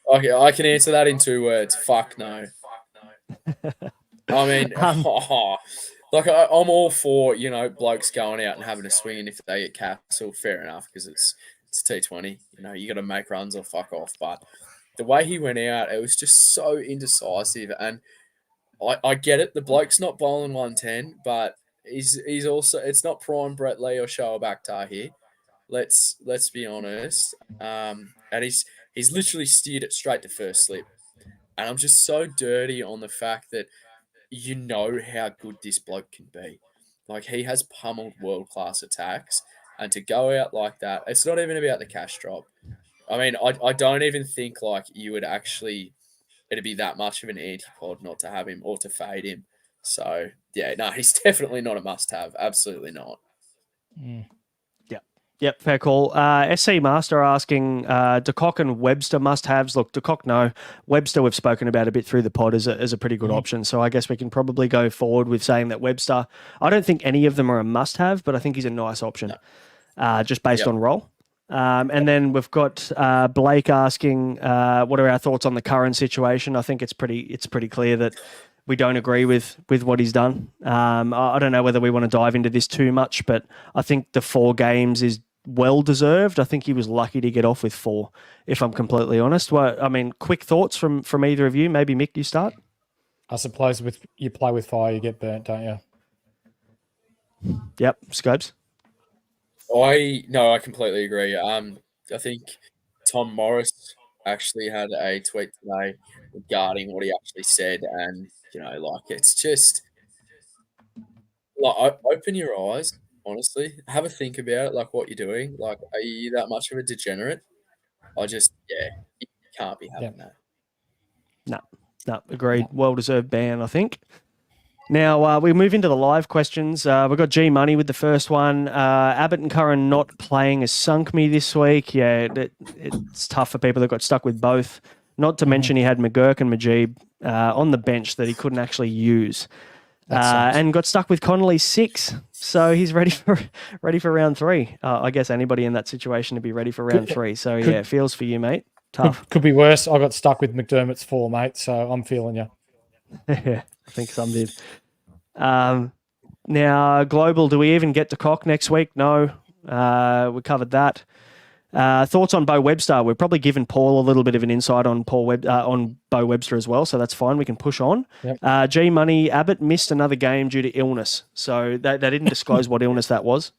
Okay, I can answer that in 2 words. Fuck no. I mean, I'm all for, blokes going out and having a swing, and if they get Castle, fair enough, because it's T20. You got to make runs or fuck off. But the way he went out, it was just so indecisive. And I get it. The bloke's not bowling 110, but he's also, it's not prime Brett Lee or Shoaib Akhtar here. Let's be honest. And he's literally steered it straight to first slip. And I'm just so dirty on the fact that how good this bloke can be. Like, he has pummeled world-class attacks. And to go out like that, it's not even about the cash drop. I mean, I don't even think, like, you would actually... It'd be that much of an antipod not to have him or to fade him. So, yeah, no, he's definitely not a must-have. Absolutely not. Yeah. Yep, fair call. SC Master asking, De Kock and Webster must-haves. Look, De Kock, no. Webster, we've spoken about a bit through the pod as a pretty good option. So I guess we can probably go forward with saying that Webster, I don't think any of them are a must-have, but I think he's a nice option, just based on role. And then we've got Blake asking, what are our thoughts on the current situation? I think it's pretty clear that we don't agree with what he's done. I don't know whether we want to dive into this too much, but I think the 4 games is well deserved. I think he was lucky to get off with 4, if I'm completely honest. Well, I mean, quick thoughts from either of you. Maybe Mick, you start. I suppose with you play with fire, you get burnt, don't you? Yep, Scopes. I completely agree. I think Tom Morris actually had a tweet today regarding what he actually said, and it's just like open your eyes. Honestly, have a think about it. Like what you're doing. Like, are you that much of a degenerate? You can't be having that. No, agreed. Well-deserved ban, I think. Now, we move into the live questions. We've got G Money with the first one. Abbott and Curran not playing has sunk me this week. Yeah, it's tough for people that got stuck with both. Not to mention he had McGurk and Majib on the bench that he couldn't actually use. And got stuck with Connolly 6. So he's ready for round 3. I guess anybody in that situation to be ready for round 3. So, it feels for you, mate. Tough. Could be worse. I got stuck with McDermott's 4, mate, so I'm feeling you. Yeah, I think some did. Now, Global, do we even get to Cock next week? No. We covered that. Thoughts on Bo Webster? We've probably given Paul a little bit of an insight on on Bo Webster as well, so that's fine. We can push on. Yep. G Money, Abbott missed another game due to illness, so they didn't disclose what illness that was.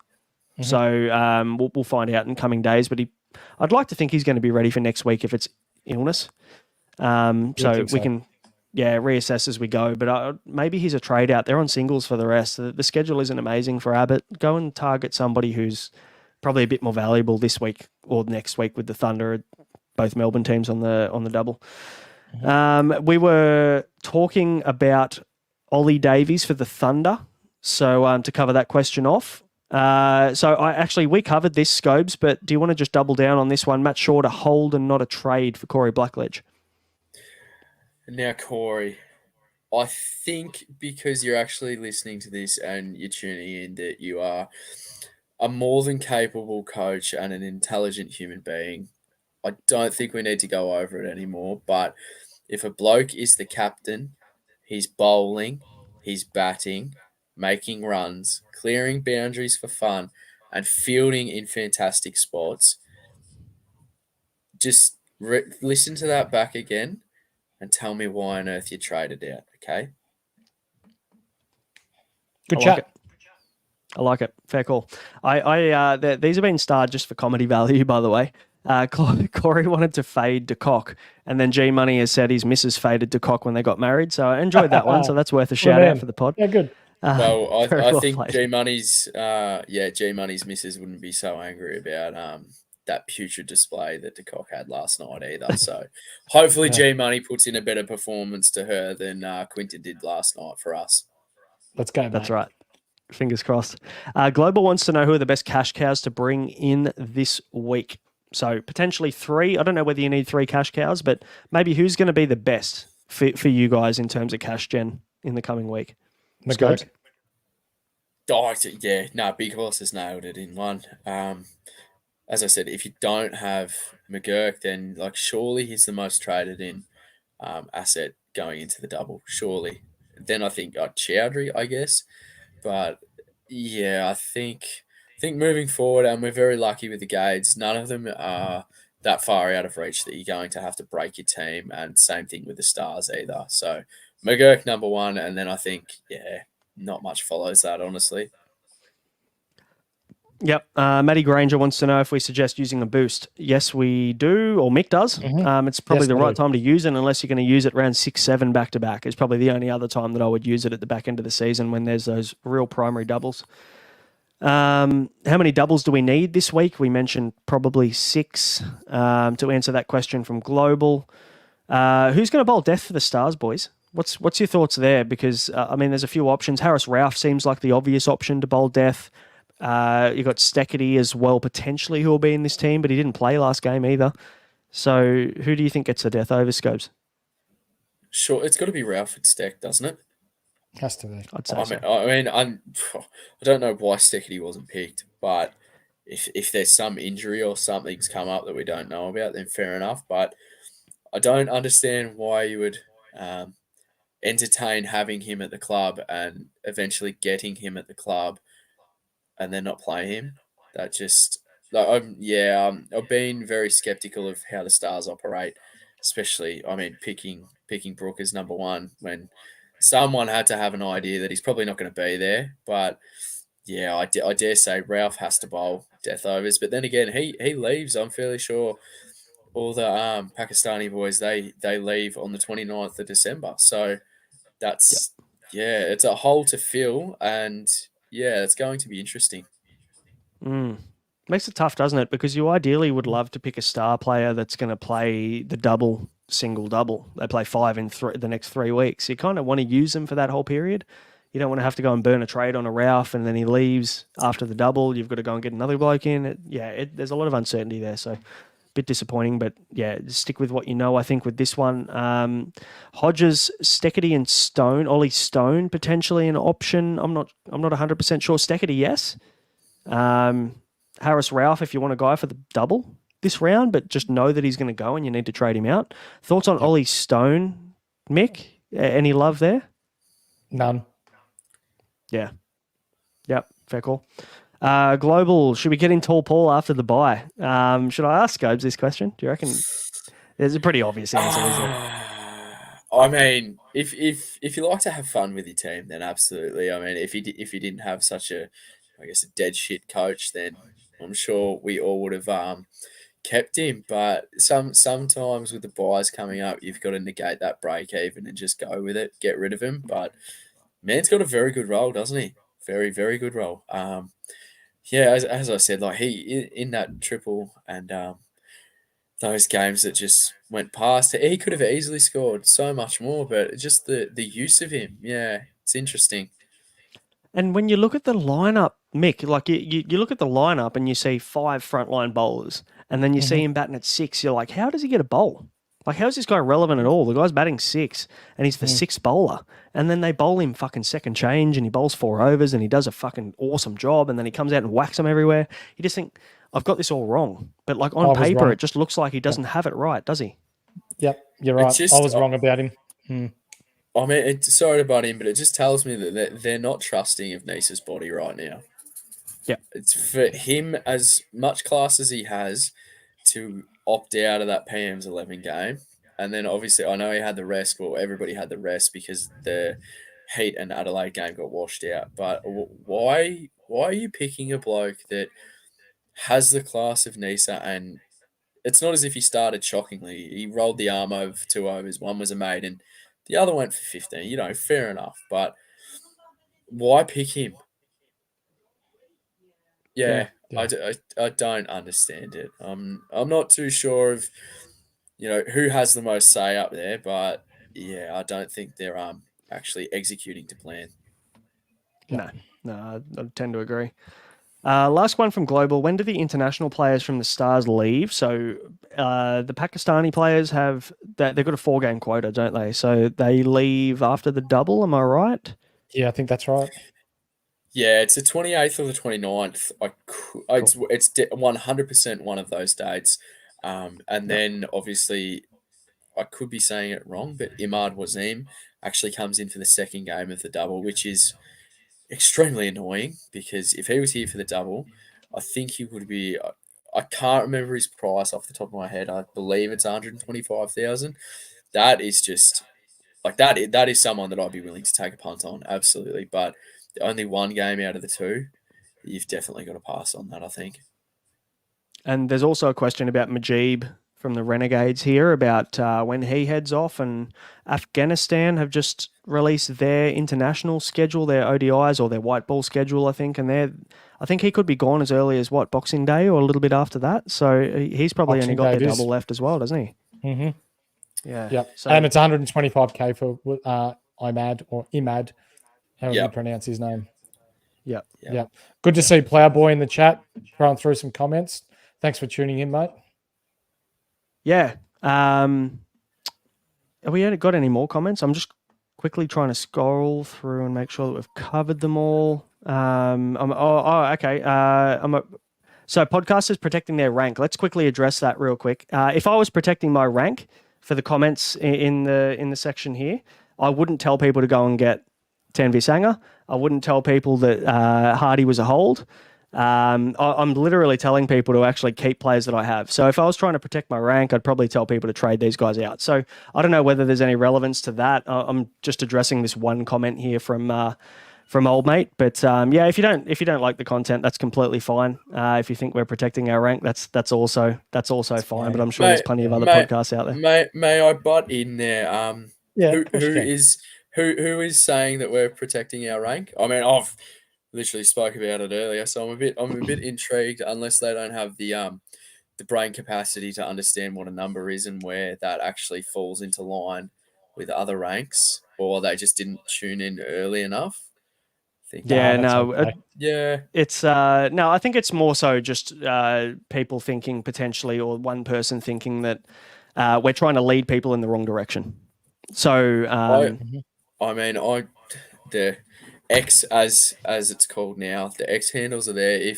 Mm-hmm. So we'll find out in coming days. But I'd like to think he's going to be ready for next week if it's illness. So we can reassess as we go. But maybe he's a trade out there on singles for the rest. The schedule isn't amazing for Abbott. Go and target somebody who's probably a bit more valuable this week or next week with the Thunder, both Melbourne teams on the double. Mm-hmm. We were talking about Ollie Davies for the Thunder. So to cover that question off. We covered this, Scobes, but do you want to just double down on this one? Matt Shaw to hold and not a trade for Corey Blackledge. Now, Corey, I think because you're actually listening to this and you're tuning in that you are a more than capable coach and an intelligent human being. I don't think we need to go over it anymore. But if a bloke is the captain, he's bowling, he's batting, making runs, clearing boundaries for fun, and fielding in fantastic spots, just listen to that back again and tell me why on earth you traded out, okay? Good chat. I like it. Fair call. These have been starred just for comedy value, by the way. Corey wanted to fade De Kock, and then G Money has said his missus faded De Kock when they got married. So I enjoyed that one. So that's worth a shout out for the pod. Yeah, good. I think G Money's missus wouldn't be so angry about that putrid display that De Kock had last night either. So hopefully G Money puts in a better performance to her than Quinton did last night for us. Let's go, mate. That's right. Fingers crossed. Global wants to know who are the best cash cows to bring in this week. So potentially 3. I don't know whether you need 3 cash cows, but maybe who's going to be the best for you guys in terms of cash gen in the coming week? McGurk. Big Horse has nailed it in one. As I said, if you don't have McGurk, then surely he's the most traded in asset going into the double. Surely. Then I think Chowdhury, I guess. But I think moving forward, and we're very lucky with the Gades, none of them are that far out of reach that you're going to have to break your team, and same thing with the Stars either. So McGurk number 1, and then I think, not much follows that, honestly. Yep. Matty Granger wants to know if we suggest using a boost. Yes, we do, or Mick does. Mm-hmm. It's probably the right time to use it, unless you're going to use it around 6-7 back-to-back. It's probably the only other time that I would use it at the back end of the season when there's those real primary doubles. How many doubles do we need this week? We mentioned probably 6 to answer that question from Global. Who's going to bowl death for the Stars, boys? What's your thoughts there? Because, there's a few options. Harris Ralph seems like the obvious option to bowl death. You got Steckity as well, potentially, who will be in this team, but he didn't play last game either. So who do you think gets the death over, Scopes? Sure, it's got to be Ralph at Steck, doesn't it? Has to be. I'd say so. I don't know why Steckity wasn't picked, but if there's some injury or something's come up that we don't know about, then fair enough. But I don't understand why you would entertain having him at the club and eventually getting him at the club and then not play him. That just I've been very skeptical of how the Stars operate, especially picking Brooke as number one when someone had to have an idea that he's probably not going to be there. But yeah, I dare say Ralph has to bowl death overs. But then again, he leaves. I'm fairly sure all the Pakistani boys they leave on the 29th of December. So that's it's a hole to fill, and it's going to be interesting. Makes it tough, doesn't it? Because you ideally would love to pick a star player that's going to play the double, single, double. They play 5 in the next 3 weeks. You kind of want to use them for that whole period. You don't want to have to go and burn a trade on a Ralph and then he leaves after the double. You've got to go and get another bloke in. There's a lot of uncertainty there. So a bit disappointing, but stick with what you know, I think, with this one. Hodges, Steckity and Stone, Ollie Stone, potentially an option. I'm not 100% sure. Steckity, yes. Harris Ralph, if you want a guy for the double this round, but just know that he's going to go and you need to trade him out. Thoughts on Ollie Stone, Mick? Any love there? None. Yeah. Yep. Fair call. Global, should we get in Tall Paul after the bye? Should I ask Scobes this question? Do you reckon? There's a pretty obvious answer, isn't it? I mean, if you like to have fun with your team, then absolutely. I mean, if you didn't have such a dead shit coach, then I'm sure we all would have kept him. But sometimes with the buys coming up, you've got to negate that break even and just go with it, get rid of him. But man's got a very good role, doesn't he? Very, very good role. As I said, like he in that triple and those games that just went past, he could have easily scored so much more. But just the use of him, it's interesting. And when you look at the lineup, Mick, like you look at the lineup and you see 5 frontline bowlers, and then you see him batting at 6. You're like, how does he get a bowl? Like, how is this guy relevant at all? The guy's batting 6, and he's the 6th bowler. And then they bowl him fucking second change, and he bowls 4 overs, and he does a fucking awesome job, and then he comes out and whacks them everywhere. You just think, I've got this all wrong. But like on paper, it just looks like he doesn't have it right, does he? Yep, you're right. I was wrong about him. I mean, sorry about him, but it just tells me that they're not trusting of Nisa's body right now. Yeah. It's for him, as much class as he has, to opt out of that PM's 11 game. And then obviously I know he had the rest, well, everybody had the rest because the Heat and Adelaide game got washed out. But why are you picking a bloke that has the class of Nisa? And it's not as if he started shockingly. He rolled the arm over for 2 overs. One was a maiden. The other went for 15, fair enough. But why pick him? I don't understand it. I'm not too sure of, who has the most say up there. But, I don't think they're actually executing to plan. No, I tend to agree. Last one from Global. When do the international players from the Stars leave? So the Pakistani players they've got a 4-game quota, don't they? So they leave after the double, am I right? Yeah, I think that's right. Yeah, it's the 28th or the 29th. It's 100% one of those dates. And then obviously I could be saying it wrong, but Imad Wasim actually comes in for the 2nd game of the double, which is extremely annoying because if he was here for the double, I think he would be. I can't remember his price off the top of my head. I believe it's 125,000. That is just like that. That is someone that I'd be willing to take a punt on, absolutely. But only 1 game out of the 2, you've definitely got to pass on that, I think. And there's also a question about Mujeeb from the Renegades here about when he heads off, and Afghanistan have just released their international schedule, their ODIs or their white ball schedule, I think, and I think he could be gone as early as Boxing Day or a little bit after that. So he's probably only got their double left as well, doesn't he? Mm-hmm. Yeah. Yep. So, and it's 125k for Imad, however you pronounce his name. Yep. Yeah. Good to see Plowboy in the chat, throwing through some comments. Thanks for tuning in, mate. Yeah. Have we got any more comments? I'm just quickly trying to scroll through and make sure that we've covered them all. Okay. So podcasters protecting their rank. Let's quickly address that real quick. If I was protecting my rank for the comments in the section here, I wouldn't tell people to go and get Tanvi Sanger. I wouldn't tell people that Hardy was a hold. I'm literally telling people to actually keep players that I have. So if I was trying to protect my rank, I'd probably tell people to trade these guys out. So I don't know whether there's any relevance to that. I'm just addressing this one comment here from old mate. But yeah, if you don't like the content, that's completely fine. If you think we're protecting our rank, that's also fine. But I'm sure there's plenty of other podcasts out there. May I butt in there? Yeah, who is saying that we're protecting our rank? I mean, I've literally spoke about it earlier, so I'm a bit intrigued. Unless they don't have the brain capacity to understand what a number is and where that actually falls into line with other ranks, or they just didn't tune in early enough. Yeah, no, okay. Yeah, it's no. I think it's more so just people thinking potentially, or one person thinking that we're trying to lead people in the wrong direction. So the X as it's called now, the X handles are there.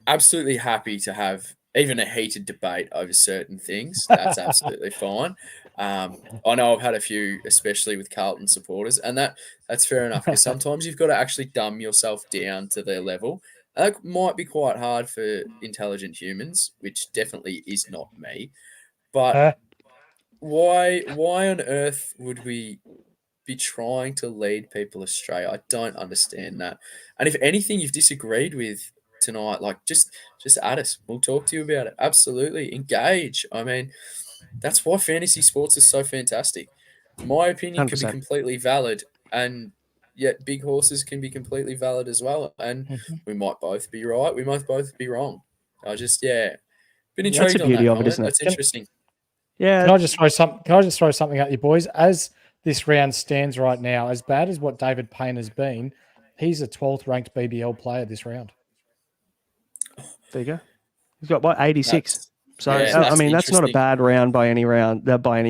Absolutely happy to have even a heated debate over certain things. That's absolutely fine. I know I've had a few, especially with Carlton supporters, and that's fair enough, because sometimes you've got to actually dumb yourself down to their level. That might be quite hard for intelligent humans, which definitely is not me. But why on earth would we be trying to lead people astray? I don't understand that. And if anything you've disagreed with tonight, like just add us. We'll talk to you about it. Absolutely. Engage. I mean, that's why fantasy sports is so fantastic. My opinion can be 100%. completely valid, and yet big horses can be completely valid as well. And we might both be right. We might both be wrong. Been intrigued That's the on beauty that of it, comment. isn't it? That's interesting. Yeah. Can I just throw something at you, boys? As this round stands right now, as bad as what David Payne has been, he's a 12th ranked BBL player this round. There you go. He's got 86. So Yeah, I mean, that's not a interesting. bad round by any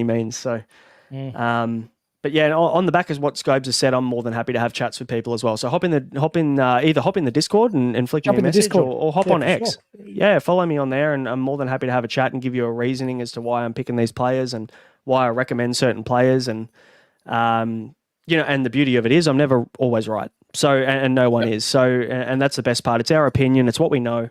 means. So, but yeah, on the back is what Scobes has said. I'm more than happy to have chats with people as well. So either hop in the Discord and flick me a message, or hop on X. Sure. Yeah, follow me on there, and I'm more than happy to have a chat and give you a reasoning as to why I'm picking these players and why I recommend certain players. And and the beauty of it is I'm never always right. So and no one is. So and that's the best part. It's our opinion. It's what we know.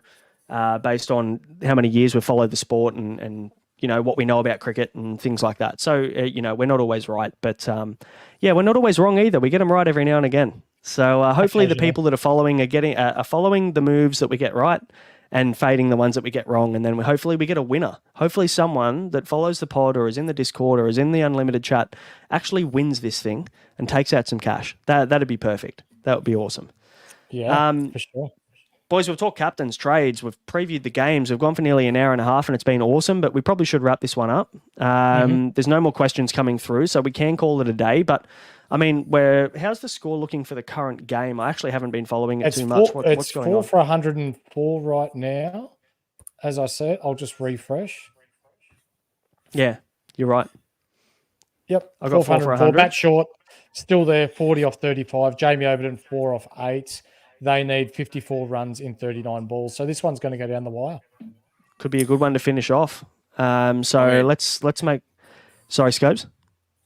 Based on how many years we've followed the sport and what we know about cricket and things like that. So, we're not always right, but we're not always wrong either. We get them right every now and again. So hopefully the people that are following are following the moves that we get right and fading the ones that we get wrong. And then hopefully we get a winner. Hopefully someone that follows the pod or is in the Discord or is in the unlimited chat actually wins this thing and takes out some cash. That'd be perfect. That would be awesome. Yeah, for sure. Boys, we've talked captains, trades, we've previewed the games, we've gone for nearly an hour and a half and it's been awesome, but we probably should wrap this one up. There's no more questions coming through, so we can call it a day. But, I mean, how's the score looking for the current game? I actually haven't been following it too much. What's going on? It's 4 for 104 right now. As I said, I'll just refresh. Yeah, you're right. Yep, I got 4 for 100. Matt Short, still there, 40 off 35. Jamie Overton, 4 off 8. They need 54 runs in 39 balls. So this one's going to go down the wire. Could be a good one to finish off. Let's make... Sorry, Scopes?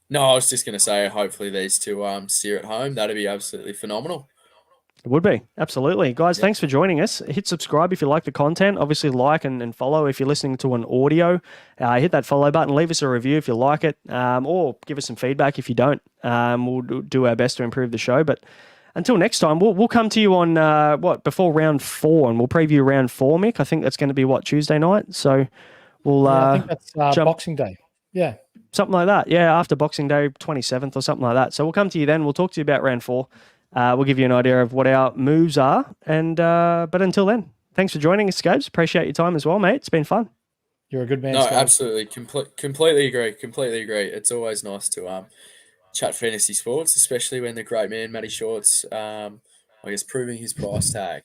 No, I was just going to say, hopefully these two steer at home. That'd be absolutely phenomenal. It would be. Absolutely. Guys, thanks for joining us. Hit subscribe if you like the content. Obviously, like and follow if you're listening to an audio. Hit that follow button. Leave us a review if you like it, or give us some feedback if you don't. We'll do our best to improve the show. But until next time, we'll come to you on, before round 4, and we'll preview round 4, Mick. I think that's going to be, Tuesday night? So we'll... I think that's Boxing Day. Yeah. Something like that. Yeah, after Boxing Day, 27th or something like that. So we'll come to you then. We'll talk to you about round 4. We'll give you an idea of what our moves are. But until then, thanks for joining us, Scopes. Appreciate your time as well, mate. It's been fun. You're a good man, No, Scopes. absolutely. Completely agree. It's always nice to chat fantasy sports, especially when the great man, Matty Shorts, I guess, proving his price tag.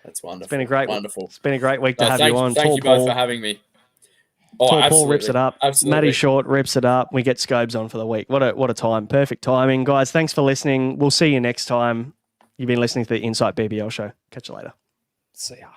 That's wonderful. It's been a great, wonderful. It's been a great week to have you on. Thank you both for having me. Oh, Tall Paul absolutely. rips it up. Absolutely. Matty Short rips it up. We get Scobes on for the week. What a time. Perfect timing. Guys, thanks for listening. We'll see you next time. You've been listening to the Insight BBL show. Catch you later. See ya.